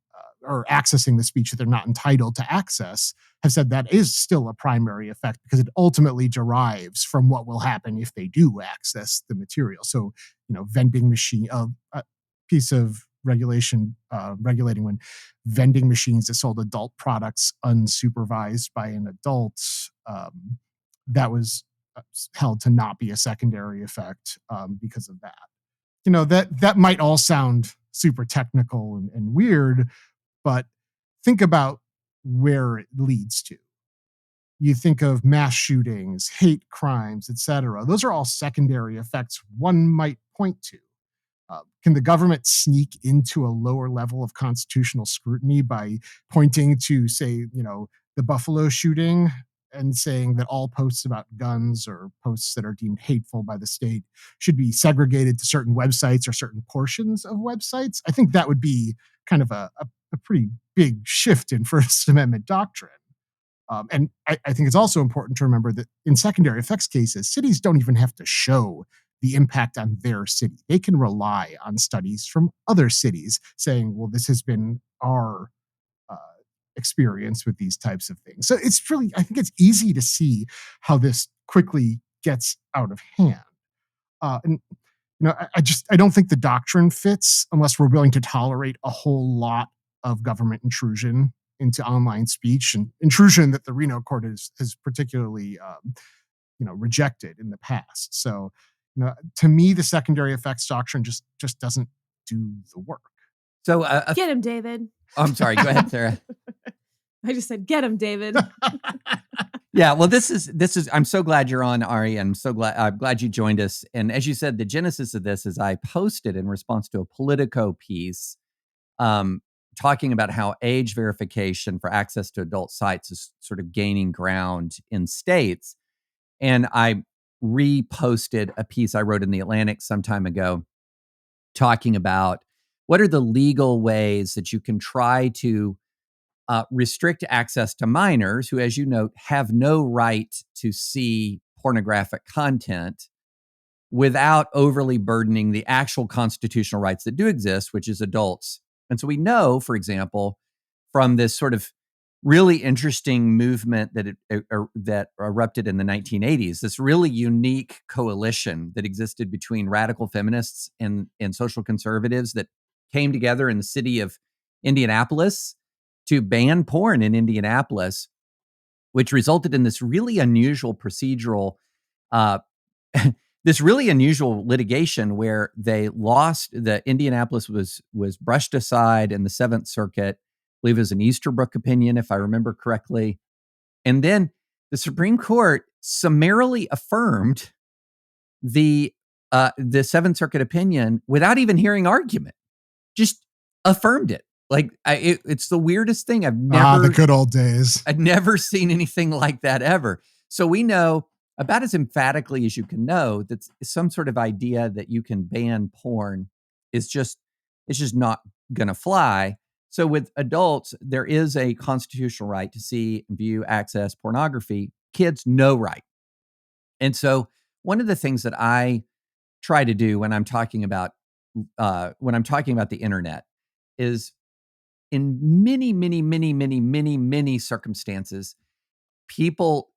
or accessing the speech that they're not entitled to access have said that is still a primary effect because it ultimately derives from what will happen if they do access the material. So, vending machine, a piece of regulation regulating when vending machines that sold adult products unsupervised by an adult, that was held to not be a secondary effect because of that. That might all sound super technical and weird, but think about where it leads to. You think of mass shootings, hate crimes, etc. Those are all secondary effects one might point to. Can the government sneak into a lower level of constitutional scrutiny by pointing to, say, the Buffalo shooting and saying that all posts about guns or posts that are deemed hateful by the state should be segregated to certain websites or certain portions of websites? I think that would be kind of a pretty big shift in First Amendment doctrine. And I think it's also important to remember that in secondary effects cases, cities don't even have to show the impact on their city. They can rely on studies from other cities saying, well, this has been our uh, experience with these types of things. So I think it's easy to see how this quickly gets out of hand. I don't think the doctrine fits unless we're willing to tolerate a whole lot of government intrusion into online speech, and intrusion that the Reno court has particularly rejected in the past. So, to me, the secondary effects doctrine just doesn't do the work. So, get him, David. I'm sorry. Go ahead, Sarah. I just said, get him, David. Yeah, well, this is. I'm so glad you're on, Ari, and I'm glad you joined us. And as you said, the genesis of this is I posted in response to a Politico piece, talking about how age verification for access to adult sites is sort of gaining ground in states, and I reposted a piece I wrote in the Atlantic some time ago, talking about what are the legal ways that you can try to restrict access to minors who, as you note, have no right to see pornographic content without overly burdening the actual constitutional rights that do exist, which is adults. And so we know, for example, from this sort of really interesting movement that erupted in the 1980s, this really unique coalition that existed between radical feminists and social conservatives that came together in the city of Indianapolis to ban porn in Indianapolis, which resulted in this really unusual procedural, this really unusual litigation where they lost. The Indianapolis was brushed aside in the Seventh Circuit. I believe it was an Easterbrook opinion, if I remember correctly. And then the Supreme Court summarily affirmed the Seventh Circuit opinion without even hearing argument, just affirmed it. Like it's the weirdest thing. The good old days. I've never seen anything like that ever. So we know about as emphatically as you can know that some sort of idea that you can ban porn it's just not going to fly. So with adults, there is a constitutional right to see, view, access pornography. Kids, no right. And so one of the things that I try to do when I'm talking about the internet is, in many, many, many, many, many, many circumstances, people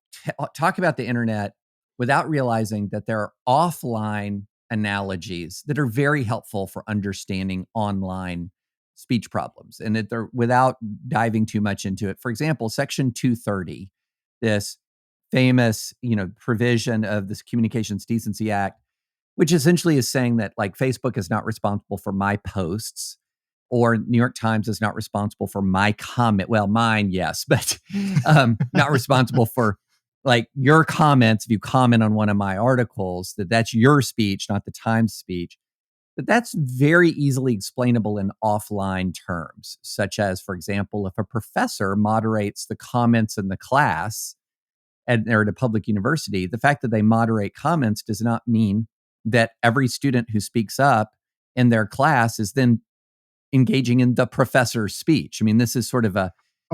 talk about the internet without realizing that there are offline analogies that are very helpful for understanding online speech problems, and that they're, without diving too much into it. For example, Section 230, this famous, provision of this Communications Decency Act, which essentially is saying that, like, Facebook is not responsible for my posts, or New York Times is not responsible for my comment. Well, mine, yes, but not responsible for, like, your comments. If you comment on one of my articles, that's your speech, not the Times speech. But that's very easily explainable in offline terms, such as, for example, if a professor moderates the comments in the class they're at a public university, the fact that they moderate comments does not mean that every student who speaks up in their class is then engaging in the professor's speech. I mean, this is sort of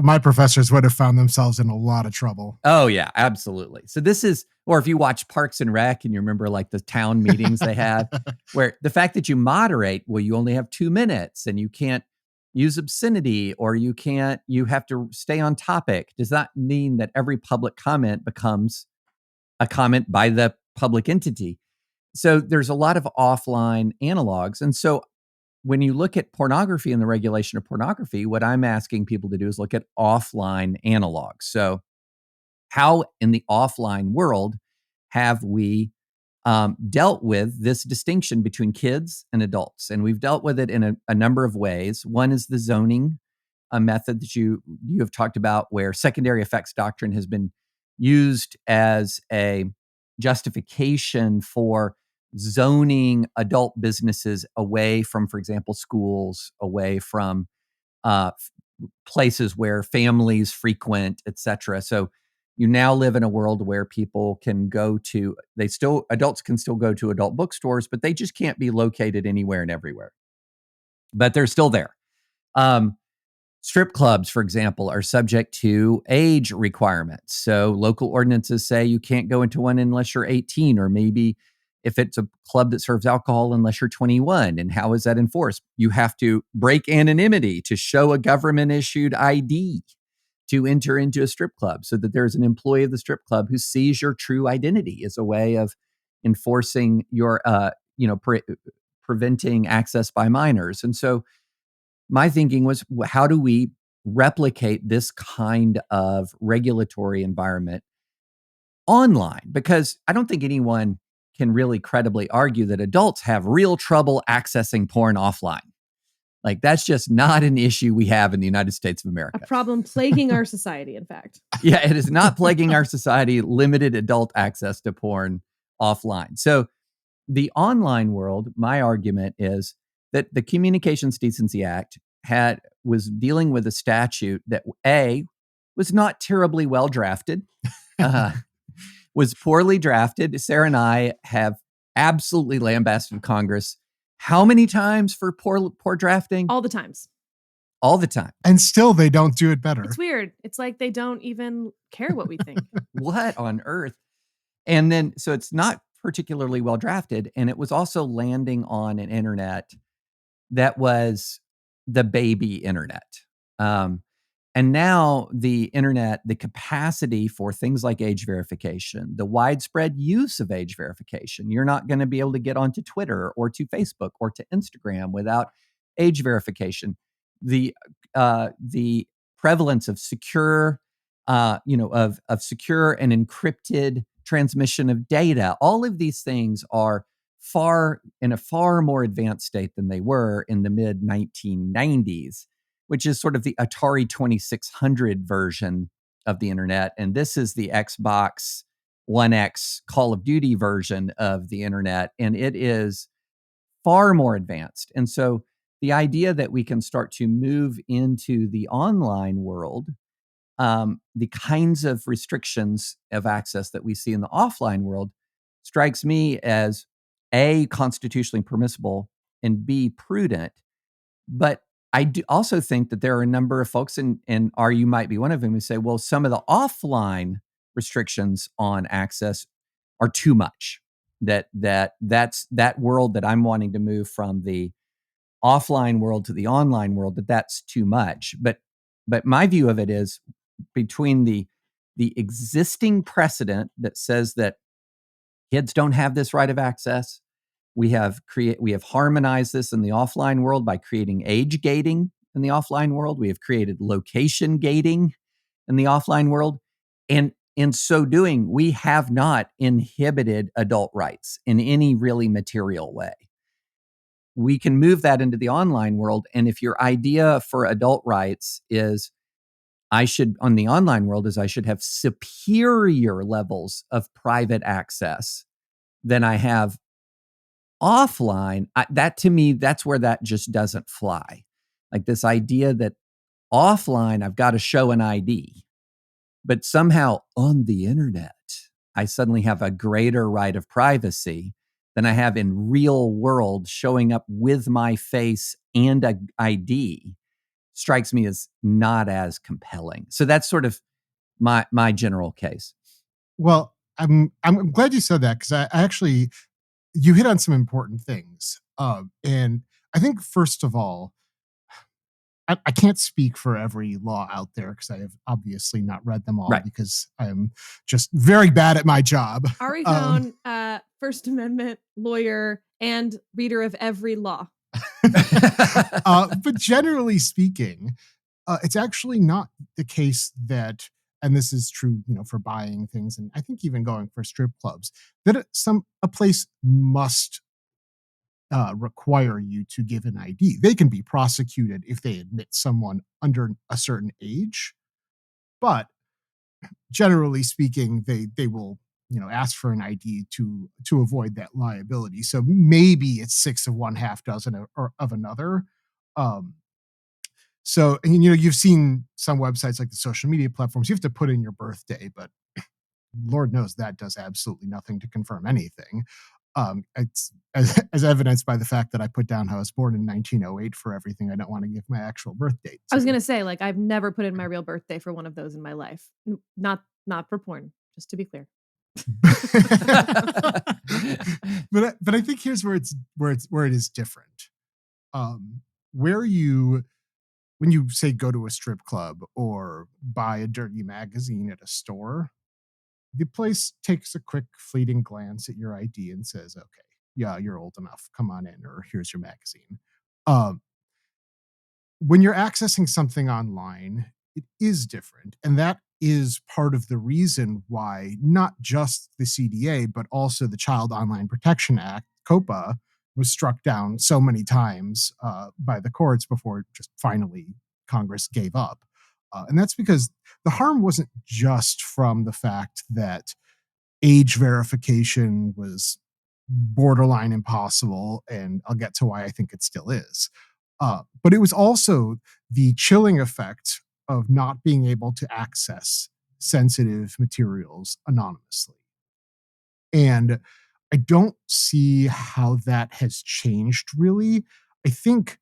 my professors would have found themselves in a lot of trouble. Oh yeah, absolutely. So this is, or if you watch Parks and Rec and you remember, like, the town meetings they have, where the fact that you moderate, well, you only have 2 minutes and you can't use obscenity, or you have to stay on topic, does not mean that every public comment becomes a comment by the public entity. So there's a lot of offline analogs. And so when you look at pornography and the regulation of pornography, what I'm asking people to do is look at offline analogs. So how in the offline world have we dealt with this distinction between kids and adults? And we've dealt with it in a number of ways. One is the zoning, a method that you have talked about, where secondary effects doctrine has been used as a justification for zoning adult businesses away from, for example, schools, away from places where families frequent, et cetera. So you now live in a world where people can go to, adults can still go to adult bookstores, but they just can't be located anywhere and everywhere. But they're still there. Strip clubs, for example, are subject to age requirements. So local ordinances say you can't go into one unless you're 18, or maybe if it's a club that serves alcohol, unless you're 21. And how is that enforced? You have to break anonymity to show a government-issued ID to enter into a strip club, so that there's an employee of the strip club who sees your true identity as a way of enforcing your, preventing access by minors. And so my thinking was, how do we replicate this kind of regulatory environment online? Because I don't think anyone can really credibly argue that adults have real trouble accessing porn offline. Like, that's just not an issue we have in the United States of America. A problem plaguing our society, in fact. Yeah, it is not plaguing our society, limited adult access to porn offline. So the online world, my argument is that the Communications Decency Act was dealing with a statute that was not terribly well drafted, was poorly drafted. Sarah and I have absolutely lambasted Congress how many times for poor drafting? All the times. All the time. And still they don't do it better. It's weird. It's like they don't even care what we think. What on earth? And then, so it's not particularly well drafted. And it was also landing on an internet that was the baby internet. And now the internet, the capacity for things like age verification, the widespread use of age verification, you're not going to be able to get onto Twitter or to Facebook or to Instagram without age verification. The prevalence of secure, of secure and encrypted transmission of data, all of these things are in a far more advanced state than they were in the mid 1990s, which is sort of the Atari 2600 version of the internet. And this is the Xbox One X Call of Duty version of the internet. And it is far more advanced. And so the idea that we can start to move into the online world, the kinds of restrictions of access that we see in the offline world, strikes me as A, constitutionally permissible, and B, prudent. But I do also think that there are a number of folks, and you might be one of them, who say, well, some of the offline restrictions on access are too much. That's that world that I'm wanting to move from the offline world to the online world, that's too much. But my view of it is, between the existing precedent that says that kids don't have this right of access, we have harmonized this in the offline world by creating age gating in the offline world. We have created location gating in the offline world. And in so doing, we have not inhibited adult rights in any really material way. We can move that into the online world. And if your idea for adult rights is, on the online world, I should have superior levels of private access than I have offline, that to me, that's where that just doesn't fly. Like this idea that offline, I've got to show an ID, but somehow on the internet, I suddenly have a greater right of privacy than I have in real world, showing up with my face and an ID, strikes me as not as compelling. So that's sort of my general case. Well, I'm glad you said that, because I actually, you hit on some important things. And I think, first of all, I can't speak for every law out there, because I have obviously not read them all, right, because I'm just very bad at my job. Ari Cohn, First Amendment lawyer and reader of every law. But generally speaking, it's actually not the case that and this is true, for buying things, and I think even going for strip clubs, that a place must require you to give an ID. They can be prosecuted if they admit someone under a certain age, but generally speaking, they will ask for an ID to avoid that liability. So maybe it's six of one, half dozen of another. Um, so and you've seen some websites like the social media platforms. You have to put in your birthday, but Lord knows that does absolutely nothing to confirm anything. It's as evidenced by the fact that I put down how I was born in 1908 for everything I don't want to give my actual birth date I was to. gonna say, like, I've never put in my real birthday for one of those in my life. Not for porn, just to be clear. but I think here's where it is different. Where you when you say go to a strip club or buy a dirty magazine at a store, the place takes a quick fleeting glance at your ID and says, "Okay, yeah, you're old enough. Come on in," or "Here's your magazine." Um, when you're accessing something online, it is different. And that is part of the reason why not just the CDA, but also the Child Online Protection Act, COPA, was struck down so many times by the courts before just finally Congress gave up. And that's because the harm wasn't just from the fact that age verification was borderline impossible, and I'll get to why I think it still is. But it was also the chilling effect of not being able to access sensitive materials anonymously. And I don't see how that has changed really. I think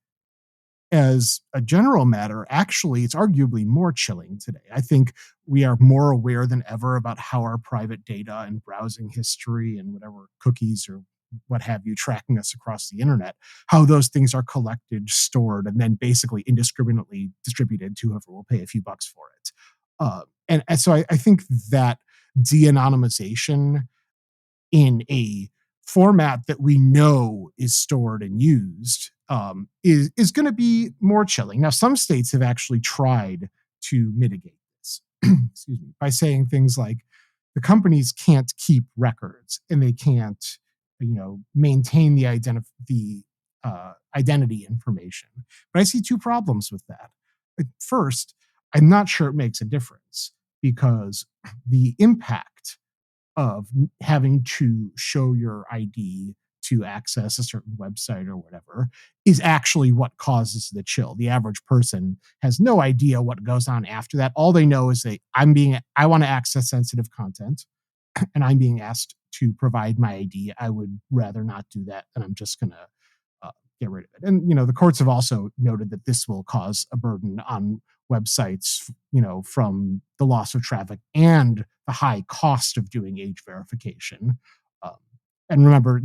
as a general matter, actually, it's arguably more chilling today. I think we are more aware than ever about how our private data and browsing history and whatever cookies or what have you tracking us across the internet, how those things are collected, stored, and then basically indiscriminately distributed to whoever will pay a few bucks for it. And so I think that de anonymization in a format that we know is stored and used is going to be more chilling. Now, some states have actually tried to mitigate this, excuse me, by saying things like the companies can't keep records and they can't, maintain the identity information. But I see two problems with that. First, I'm not sure it makes a difference because the impact of having to show your ID to access a certain website or whatever is actually what causes the chill. The average person has no idea what goes on after that. All they know is I want to access sensitive content and I'm being asked to provide my ID. I would rather not do that, and I'm just going to get rid of it. And the courts have also noted that this will cause a burden on websites, from the loss of traffic and the high cost of doing age verification. Um, and remember,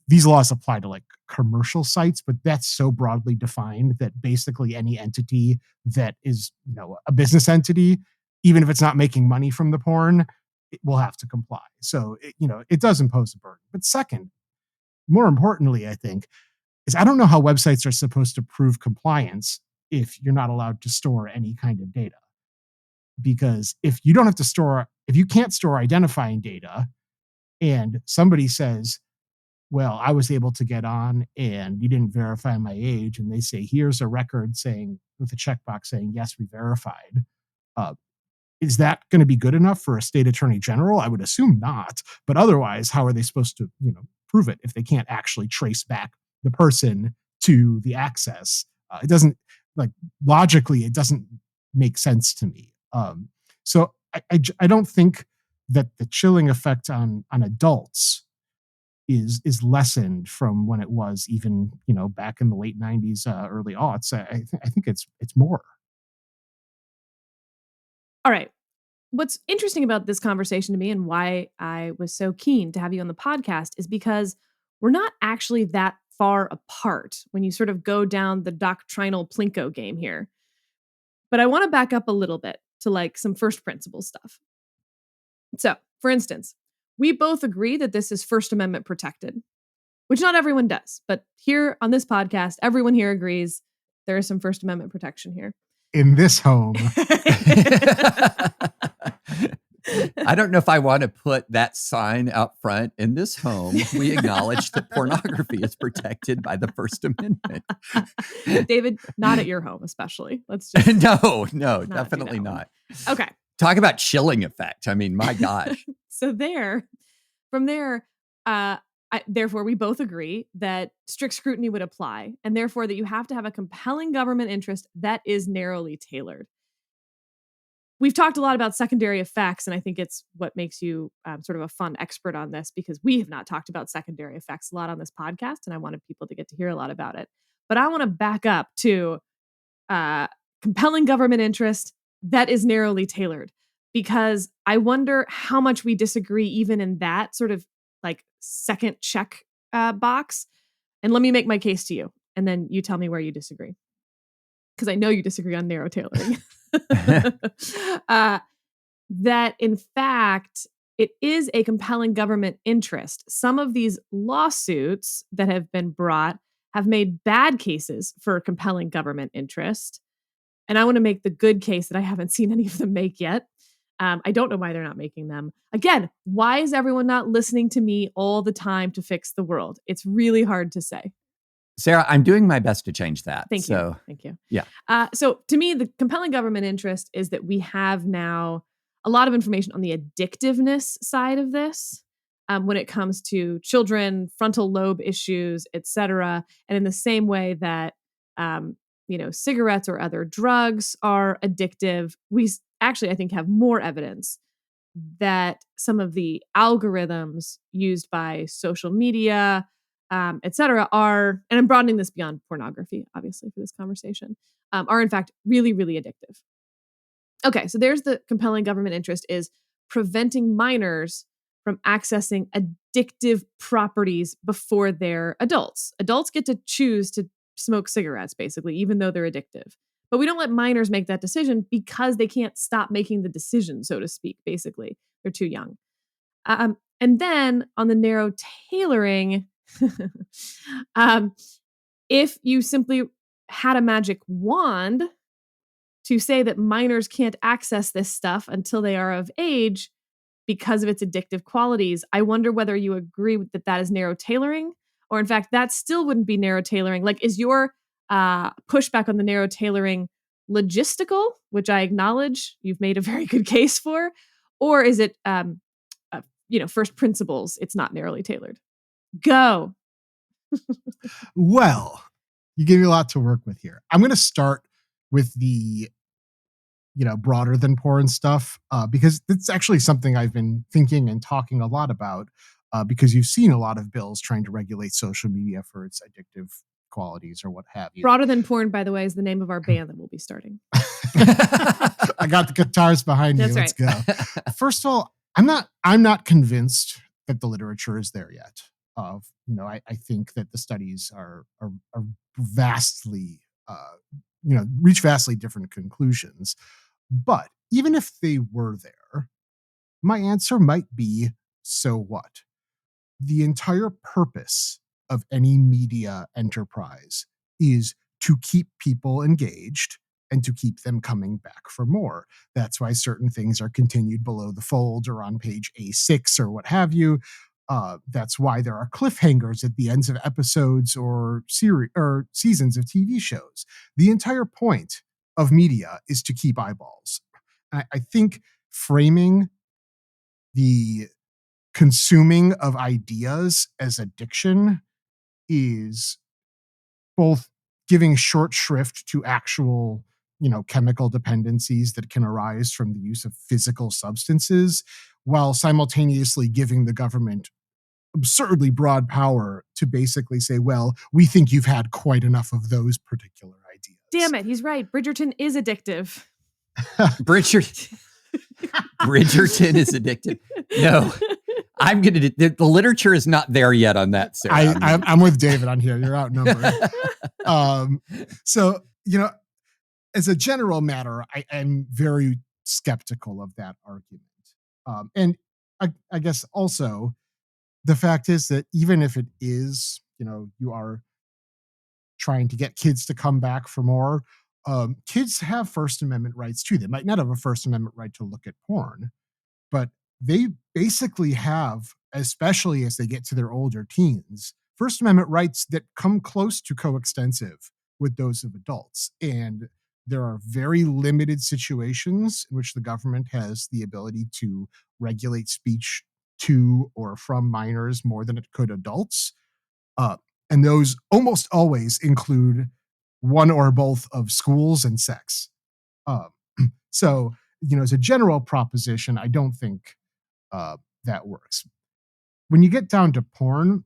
these laws apply to like commercial sites, but that's so broadly defined that basically any entity that is, a business entity, even if it's not making money from the porn, it will have to comply. So, it does impose a burden. But second, more importantly, I think, is I don't know how websites are supposed to prove compliance if you're not allowed to store any kind of data. Because if you can't store identifying data and somebody says, well, I was able to get on and you didn't verify my age, and they say, here's a record saying with a checkbox saying, yes, we verified. Uh, is that going to be good enough for a state attorney general? I would assume not. But otherwise, how are they supposed to, prove it if they can't actually trace back the person to the access? It doesn't like logically, it doesn't make sense to me. So I don't think that the chilling effect on adults is lessened from when it was even back in the late 90s, early aughts. I think it's more. All right. What's interesting about this conversation to me and why I was so keen to have you on the podcast is because we're not actually that far apart when you sort of go down the doctrinal Plinko game here. But I want to back up a little bit to like some first principle stuff. So, for instance, we both agree that this is First Amendment protected, which not everyone does. But here on this podcast, everyone here agrees there is some First Amendment protection here. in this home. I don't know if I want to put that sign out front. In this home, we acknowledge that pornography is protected by the First Amendment. David, not at your home, especially. Let's just No, not definitely do that not. one. Okay. Talk about chilling effect. I mean, my gosh. So from there, therefore, we both agree that strict scrutiny would apply, and therefore that you have to have a compelling government interest that is narrowly tailored. We've talked a lot about secondary effects, and I think it's what makes you sort of a fun expert on this, because we have not talked about secondary effects a lot on this podcast, and I wanted people to get to hear a lot about it. But I want to back up to compelling government interest that is narrowly tailored, because I wonder how much we disagree even in that sort of like second check box. And let me make my case to you, and then you tell me where you disagree, because I know you disagree on narrow tailoring. That in fact, it is a compelling government interest. Some of these lawsuits that have been brought have made bad cases for compelling government interest. And I want to make the good case that I haven't seen any of them make yet. I don't know why they're not making them. Again, why is everyone not listening to me all the time to fix the world? It's really hard to say. Sarah, I'm doing my best to change that. Thank you. Yeah. So to me, the compelling government interest is that we have now a lot of information on the addictiveness side of this when it comes to children, frontal lobe issues, et cetera. And in the same way that, cigarettes or other drugs are addictive, we actually, I think, have more evidence that some of the algorithms used by social media, et cetera, are, and I'm broadening this beyond pornography, obviously, for this conversation, are in fact really, really addictive. Okay, so there's the compelling government interest is preventing minors from accessing addictive properties before they're adults. Adults get to choose to smoke cigarettes, basically, even though they're addictive. But we don't let minors make that decision because they can't stop making the decision, so to speak, basically. They're too young. And then on the narrow tailoring, if you simply had a magic wand to say that minors can't access this stuff until they are of age because of its addictive qualities, I wonder whether you agree that that is narrow tailoring, or in fact, that still wouldn't be narrow tailoring. Like, is your pushback on the narrow tailoring logistical, which I acknowledge you've made a very good case for, or is it, first principles, it's not narrowly tailored? Go. Well, you gave me a lot to work with here. I'm going to start with the broader than porn stuff, because it's actually something I've been thinking and talking a lot about, because you've seen a lot of bills trying to regulate social media for its addictive qualities or what have you. Broader than porn, by the way, is the name of our band that we'll be starting. I got the guitars behind me. Let's go. First of all, I'm not convinced that the literature is there yet. I think that the studies are vastly, reach vastly different conclusions. But even if they were there, my answer might be, so what? The entire purpose of any media enterprise is to keep people engaged and to keep them coming back for more. That's why certain things are continued below the fold or on page A6 or what have you. That's why there are cliffhangers at the ends of episodes or seasons of TV shows. The entire point of media is to keep eyeballs. I think framing the consuming of ideas as addiction is both giving short shrift to actual, chemical dependencies that can arise from the use of physical substances, while simultaneously giving the government absurdly broad power to basically say, well, we think you've had quite enough of those particular ideas. Damn it, he's right. Bridgerton is addictive. Bridgerton is addictive. No, the literature is not there yet on that, Sarah. I'm with David on here. You're outnumbered. So, as a general matter, I am very skeptical of that argument. And I guess also the fact is that even if it is, you are trying to get kids to come back for more, Kids have First Amendment rights too. They might not have a First Amendment right to look at porn, but they basically have, especially as they get to their older teens, First Amendment rights that come close to coextensive with those of adults. And there are very limited situations in which the government has the ability to regulate speech to or from minors more than it could adults. Uh, and those almost always include one or both of schools and sex. Um, so, as a general proposition, I don't think that works. When you get down to porn,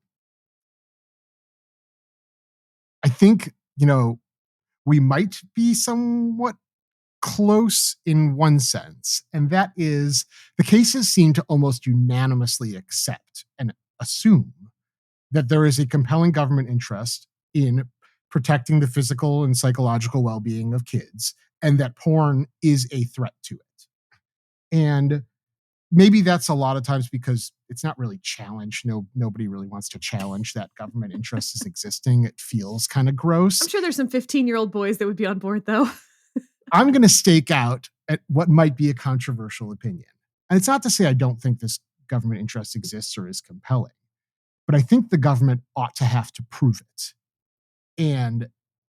I think, we might be somewhat close in one sense, and that is the cases seem to almost unanimously accept and assume that there is a compelling government interest in protecting the physical and psychological well-being of kids, and that porn is a threat to it. And maybe that's a lot of times because it's not really challenged. Nobody really wants to challenge that government interest is existing. It feels kind of gross. I'm sure there's some 15-year-old boys that would be on board, though. I'm going to stake out at what might be a controversial opinion. And it's not to say I don't think this government interest exists or is compelling, but I think the government ought to have to prove it. And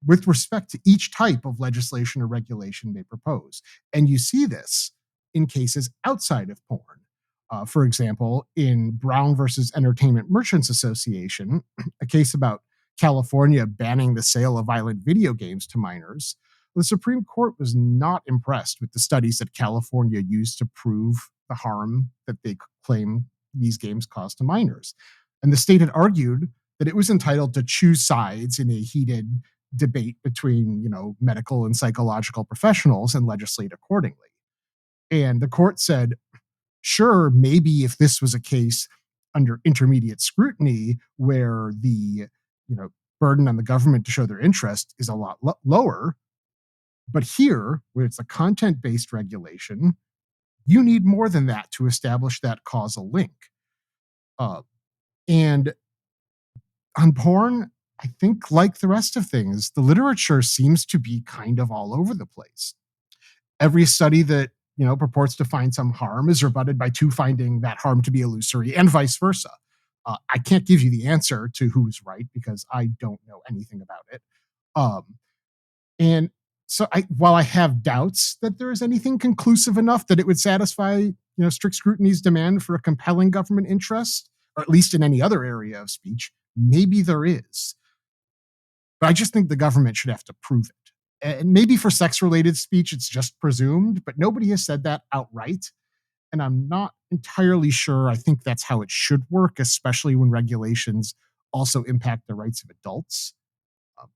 with respect to each type of legislation or regulation they propose. And you see this in cases outside of porn. For example, in Brown versus Entertainment Merchants Association, a case about California banning the sale of violent video games to minors, the Supreme Court was not impressed with the studies that California used to prove the harm that they claim these games cause to minors. And the state had argued that it was entitled to choose sides in a heated debate between, medical and psychological professionals and legislate accordingly. And the court said, sure, maybe if this was a case under intermediate scrutiny where the, burden on the government to show their interest is a lot lower, but here, where it's a content-based regulation, you need more than that to establish that causal link. And on porn, I think, like the rest of things, the literature seems to be kind of all over the place. Every study that purports to find some harm is rebutted by two finding that harm to be illusory, and vice versa. I can't give you the answer to who's right because I don't know anything about it. And so, while I have doubts that there is anything conclusive enough that it would satisfy strict scrutiny's demand for a compelling government interest, or at least in any other area of speech, maybe there is. But I just think the government should have to prove it. And maybe for sex-related speech, it's just presumed, but nobody has said that outright. And I'm not entirely sure I think that's how it should work, especially when regulations also impact the rights of adults.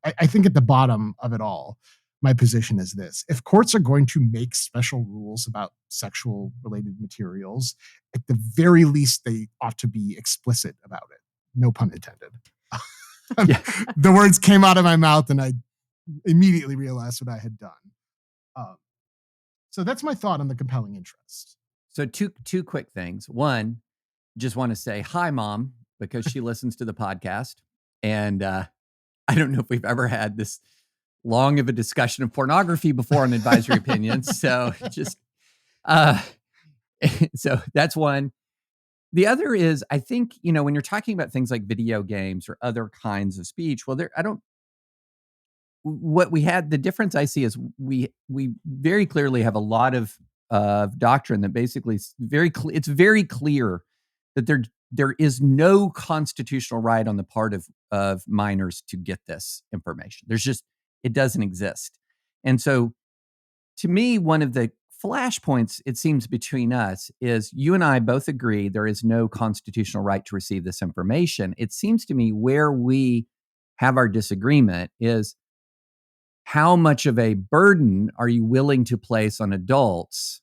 I think at the bottom of it all, my position is this. If courts are going to make special rules about sexual-related materials, at the very least, they ought to be explicit about it. No pun intended. Yeah. The words came out of my mouth and I immediately realized what I had done. So that's my thought on the compelling interest. So two quick things. One, just want to say hi, Mom, because she listens to the podcast. And I don't know if we've ever had this long of a discussion of pornography before on Advisory Opinions. So just, so that's one. The other is, I think, when you're talking about things like video games or other kinds of speech, well, the difference I see is we very clearly have a lot of doctrine that basically it's very clear that there is no constitutional right on the part of minors to get this information. It doesn't exist. And so to me, one of the flashpoints, it seems, between us is you and I both agree there is no constitutional right to receive this information. It seems to me where we have our disagreement is how much of a burden are you willing to place on adults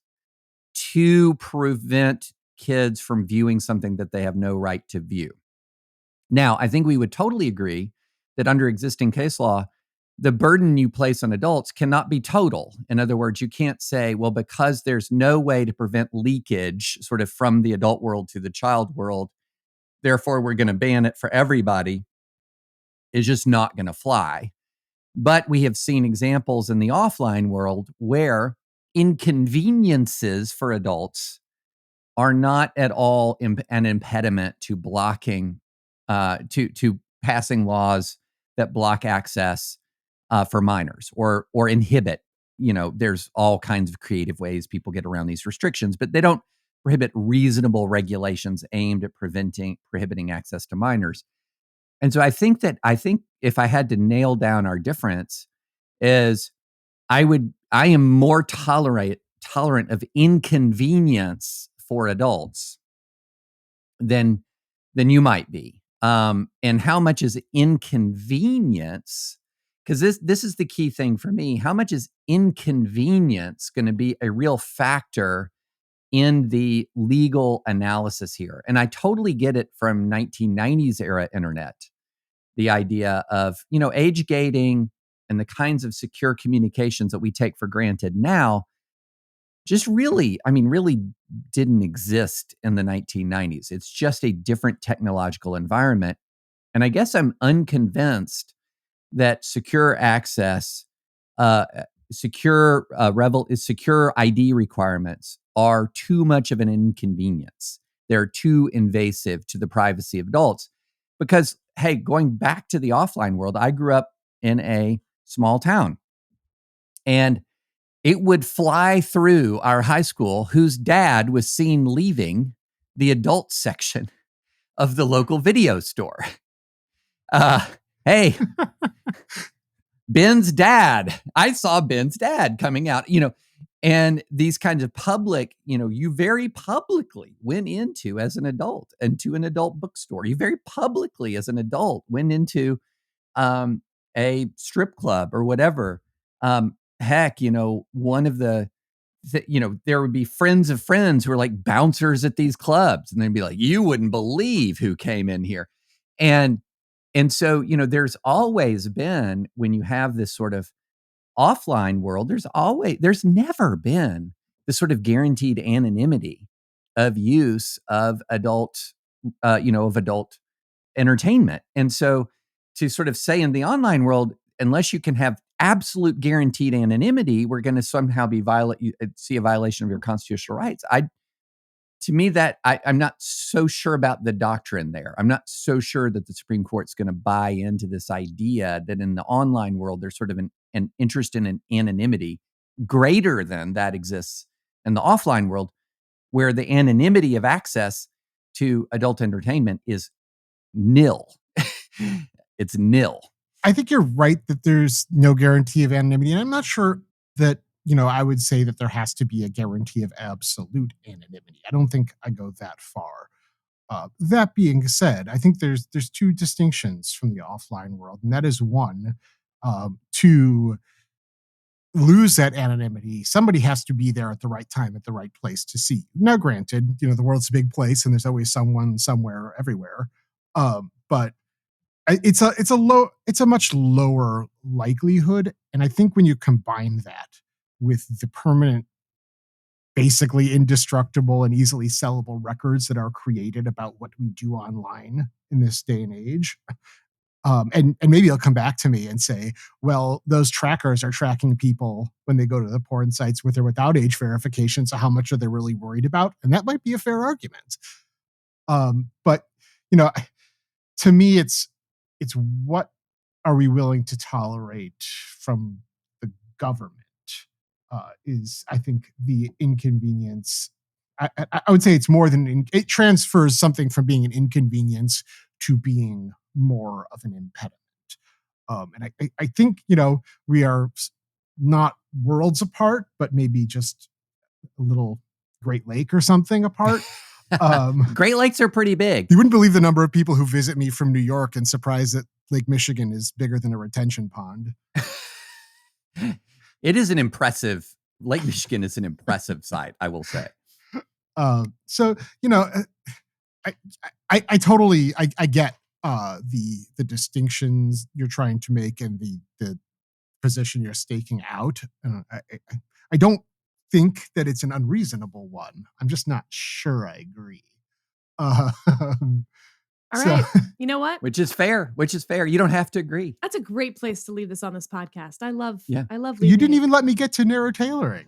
to prevent kids from viewing something that they have no right to view? Now, I think we would totally agree that under existing case law, the burden you place on adults cannot be total. In other words, you can't say, well, because there's no way to prevent leakage sort of from the adult world to the child world, therefore we're going to ban it for everybody. It's just not going to fly. But we have seen examples in the offline world where inconveniences for adults are not at all an impediment to blocking, to passing laws that block access for minors or inhibit. There's all kinds of creative ways people get around these restrictions, but they don't prohibit reasonable regulations aimed at prohibiting access to minors. And so I think if I had to nail down our difference is I am more tolerant of inconvenience for adults than you might be. And how much is inconvenience? Because this is the key thing for me. How much is inconvenience going to be a real factor in the legal analysis here? And I totally get it from 1990s era internet. The idea of, age gating and the kinds of secure communications that we take for granted now just really didn't exist in the 1990s. It's just a different technological environment. And I guess I'm unconvinced that secure access, secure ID requirements are too much of an inconvenience. They're too invasive to the privacy of adults. Because, hey, going back to the offline world, I grew up in a small town, and it would fly through our high school whose dad was seen leaving the adult section of the local video store. Hey, Ben's dad. I saw Ben's dad coming out, and these kinds of public, you very publicly went into as an adult into an adult bookstore. You very publicly as an adult went into a strip club or whatever. Heck, one of there would be friends of friends who are like bouncers at these clubs, and they'd be like, you wouldn't believe who came in here. And so, there's always been, when you have this sort of offline world, there's never been the sort of guaranteed anonymity of use of adult entertainment. And so to sort of say in the online world, unless you can have absolute guaranteed anonymity, we're going to somehow see a violation of your constitutional rights. To me, that I'm not so sure about the doctrine there. I'm not so sure that the Supreme Court's going to buy into this idea that in the online world, there's sort of an interest in an anonymity greater than that exists in the offline world, where the anonymity of access to adult entertainment is nil. It's nil. I think you're right that there's no guarantee of anonymity. And I'm not sure that, I would say that there has to be a guarantee of absolute anonymity. I don't think I go that far. That being said, I think there's two distinctions from the offline world. And that is one, to lose that anonymity, somebody has to be there at the right time, at the right place to see you. Now, granted, the world's a big place and there's always someone somewhere everywhere. But it's a much lower likelihood. And I think when you combine that with the permanent, basically indestructible and easily sellable records that are created about what we do online in this day and age, and maybe he'll come back to me and say, well, those trackers are tracking people when they go to the porn sites with or without age verification. So how much are they really worried about? And that might be a fair argument. But to me, it's what are we willing to tolerate from the government is, I think, the inconvenience. I would say it's more than it transfers something from being an inconvenience to being more of an impediment. And I think, we are not worlds apart, but maybe just a little Great Lake or something apart. Great Lakes are pretty big. You wouldn't believe the number of people who visit me from New York and surprised that Lake Michigan is bigger than a retention pond. Lake Michigan is an impressive site, I will say. So, I totally get the distinctions you're trying to make and the position you're staking out. I don't think that it's an unreasonable one. I'm just not sure I agree. All So- right. You know what? Which is fair. You don't have to agree. That's a great place to leave this on this podcast. I love Yeah. leaving You didn't it. even let me get to narrow tailoring.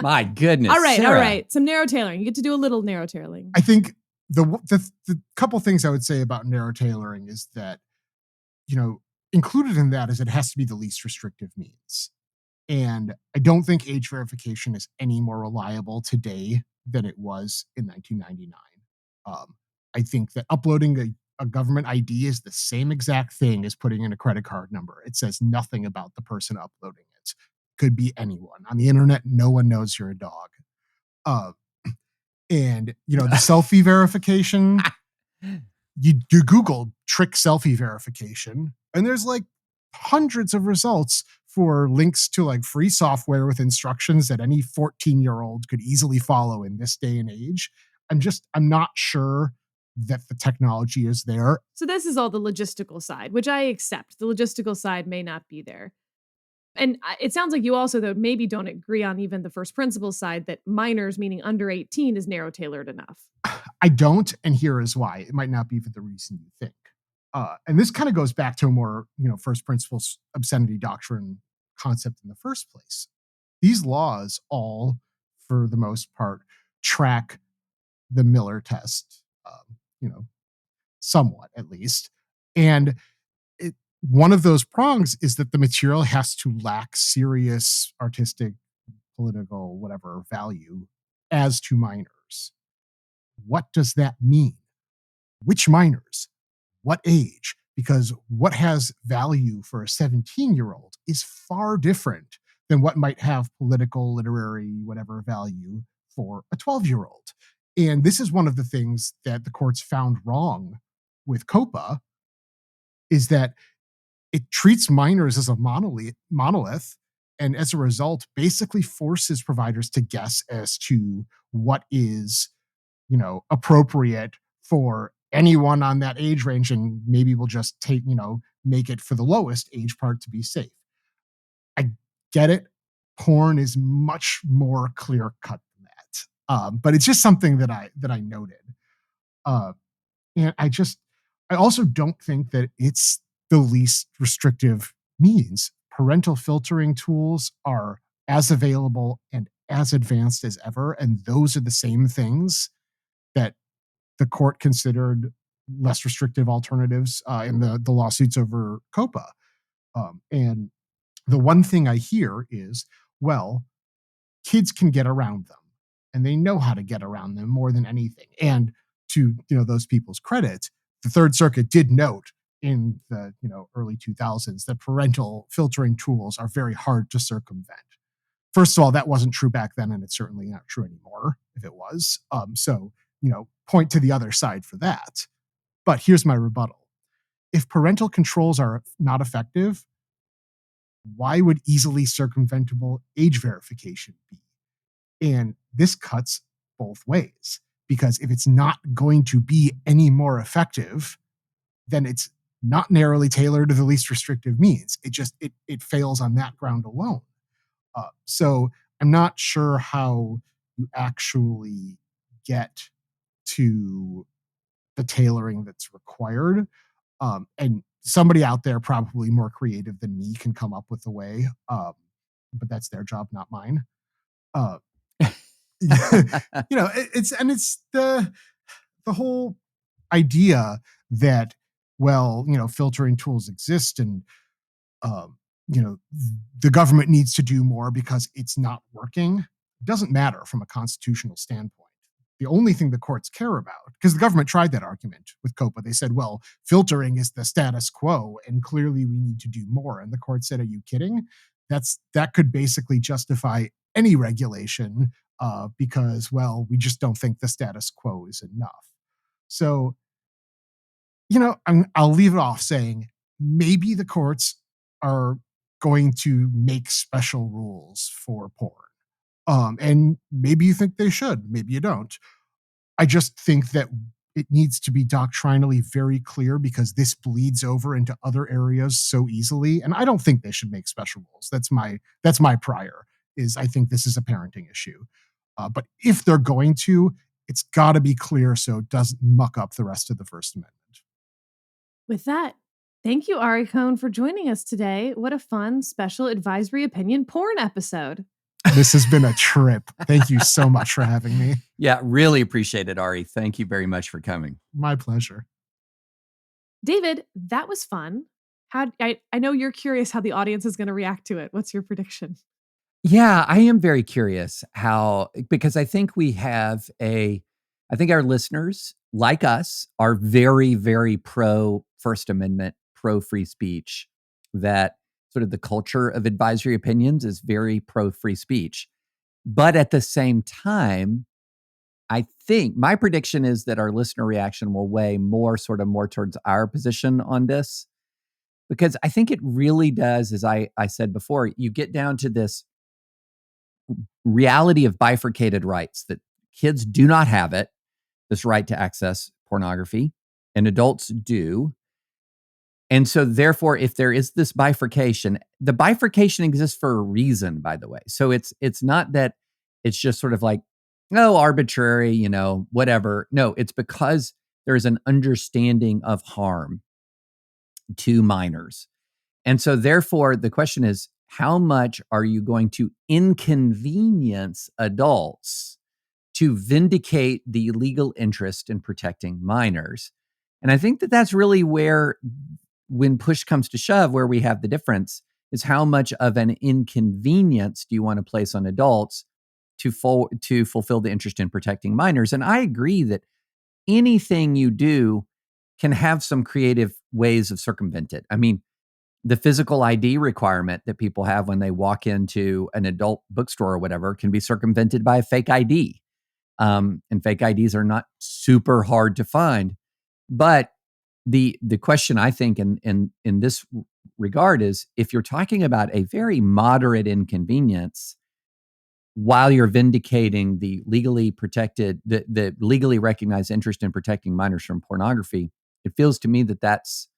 My goodness. All Sarah. right. Some narrow tailoring. You get to do a little narrow tailoring. I think the couple things I would say about narrow tailoring is that, included in that is it has to be the least restrictive means. And I don't think age verification is any more reliable today than it was in 1999. I think that uploading a government ID is the same exact thing as putting in a credit card number. It says nothing about the person uploading it. Could be anyone. On the internet, no one knows you're a dog. And the selfie verification, you Google trick selfie verification, and there's like hundreds of results for links to like free software with instructions that any 14-year-old could easily follow in this day and age. I'm not sure that the technology is there. So this is all the logistical side, which I accept. The logistical side may not be there. And it sounds like you also, though, maybe don't agree on even the first principle side that minors, meaning under 18, is narrow tailored enough. I don't, and here is why. It might not be for the reason you think. And this kind of goes back to a more, first principles obscenity doctrine concept in the first place. These laws all, for the most part, track the Miller test, somewhat at least. And one of those prongs is that the material has to lack serious artistic, political, whatever value as to minors. What does that mean? Which minors? What age? Because what has value for a 17-year-old is far different than what might have political, literary, whatever value for a 12-year-old. And this is one of the things that the courts found wrong with COPA, is that it treats minors as a monolith, and as a result, basically forces providers to guess as to what is, appropriate for anyone on that age range, and maybe we'll just make it for the lowest age part to be safe. I get it. Porn is much more clear cut than that, but it's just something that I noted, and I also don't think that it's the least restrictive means. Parental filtering tools are as available and as advanced as ever, and those are the same things that the court considered less restrictive alternatives in the lawsuits over COPA. And the one thing I hear is, well, kids can get around them, and they know how to get around them more than anything. And to those people's credit, the Third Circuit did note in the early 2000s that parental filtering tools are very hard to circumvent. First of all, that wasn't true back then, and it's certainly not true anymore if it was. So point to the other side for that. But here's my rebuttal. If parental controls are not effective, why would easily circumventable age verification be? And this cuts both ways, because if it's not going to be any more effective, then it's not narrowly tailored to the least restrictive means. It fails on that ground alone. So I'm not sure how you actually get to the tailoring that's required. And somebody out there, probably more creative than me, can come up with a way. But that's their job, not mine. It's the whole idea that, well, filtering tools exist, and the government needs to do more because it's not working. It doesn't matter from a constitutional standpoint. The only thing the courts care about, because the government tried that argument with COPA, they said, well, filtering is the status quo, and clearly we need to do more. And the court said, are you kidding? That could basically justify any regulation, because, well, we just don't think the status quo is enough. So, I'll leave it off saying maybe the courts are going to make special rules for porn. And maybe you think they should, maybe you don't. I just think that it needs to be doctrinally very clear, because this bleeds over into other areas so easily. And I don't think they should make special rules. That's my prior, is I think this is a parenting issue. But if they're going to, it's got to be clear so it doesn't muck up the rest of the First Amendment. With that, thank you, Ari Cohn, for joining us today. What a fun special advisory opinion porn episode. This has been a trip. Thank you so much for having me. Yeah, really appreciate it, Ari. Thank you very much for coming. My pleasure. David, that was fun. I know you're curious how the audience is going to react to it. What's your prediction? Yeah, I am very curious because I think I think our listeners, like us, are very, very pro First Amendment, pro free speech, that sort of the culture of advisory opinions is very pro free speech. But at the same time, I think my prediction is that our listener reaction will weigh more towards our position on this, because I think it really does, as I said before, you get down to this reality of bifurcated rights, that kids do not have this right to access pornography, and adults do. And so therefore, if there is this bifurcation, the bifurcation exists for a reason, by the way. So it's not that it's just sort of like, oh, arbitrary, whatever. No, it's because there's an understanding of harm to minors. And so therefore, the question is, how much are you going to inconvenience adults to vindicate the legal interest in protecting minors? And I think that that's really where, when push comes to shove, where we have the difference is how much of an inconvenience do you want to place on adults to fulfill the interest in protecting minors? And I agree that anything you do can have some creative ways of circumvent it. I mean, the physical ID requirement that people have when they walk into an adult bookstore or whatever can be circumvented by a fake ID. And fake IDs are not super hard to find. But the question, I think, in this regard is, if you're talking about a very moderate inconvenience while you're vindicating the legally protected, the legally recognized interest in protecting minors from pornography, it feels to me that that's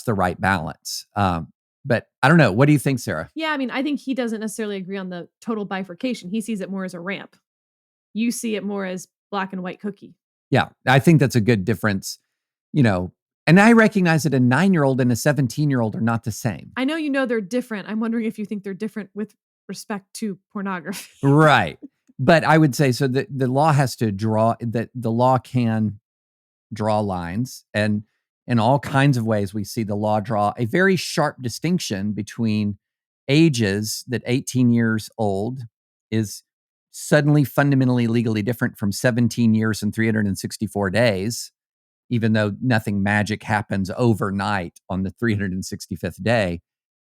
the right balance. But I don't know. What do you think, Sarah? Yeah, I mean, I think he doesn't necessarily agree on the total bifurcation. He sees it more as a ramp. You see it more as black and white cookie. Yeah, I think that's a good difference, and I recognize that a 9-year-old and a 17-year-old are not the same. I know they're different. I'm wondering if you think they're different with respect to pornography. Right. But I would say, so the law has to the law can draw lines, and in all kinds of ways, we see the law draw a very sharp distinction between ages, that 18 years old is suddenly fundamentally legally different from 17 years and 364 days, even though nothing magic happens overnight on the 365th day.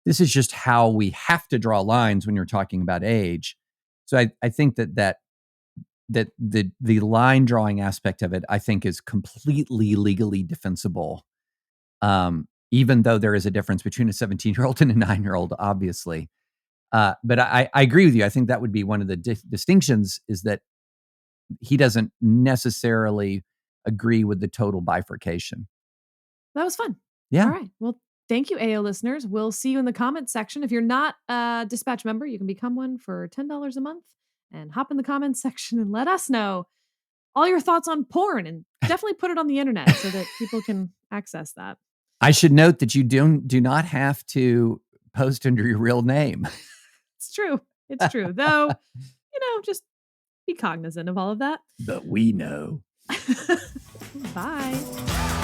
This is just how we have to draw lines when you're talking about age. So I think that the line drawing aspect of it, I think, is completely legally defensible, even though there is a difference between a 17-year-old and a 9-year-old, obviously. But I agree with you. I think that would be one of the distinctions, is that he doesn't necessarily agree with the total bifurcation. That was fun. Yeah. All right. Well, thank you, AO listeners. We'll see you in the comments section. If you're not a Dispatch member, you can become one for $10 a month, and hop in the comments section and let us know all your thoughts on porn, and definitely put it on the internet so that people can access that. I should note that you do not have to post under your real name. It's true. It's true. Though, just be cognizant of all of that. But we know. Bye.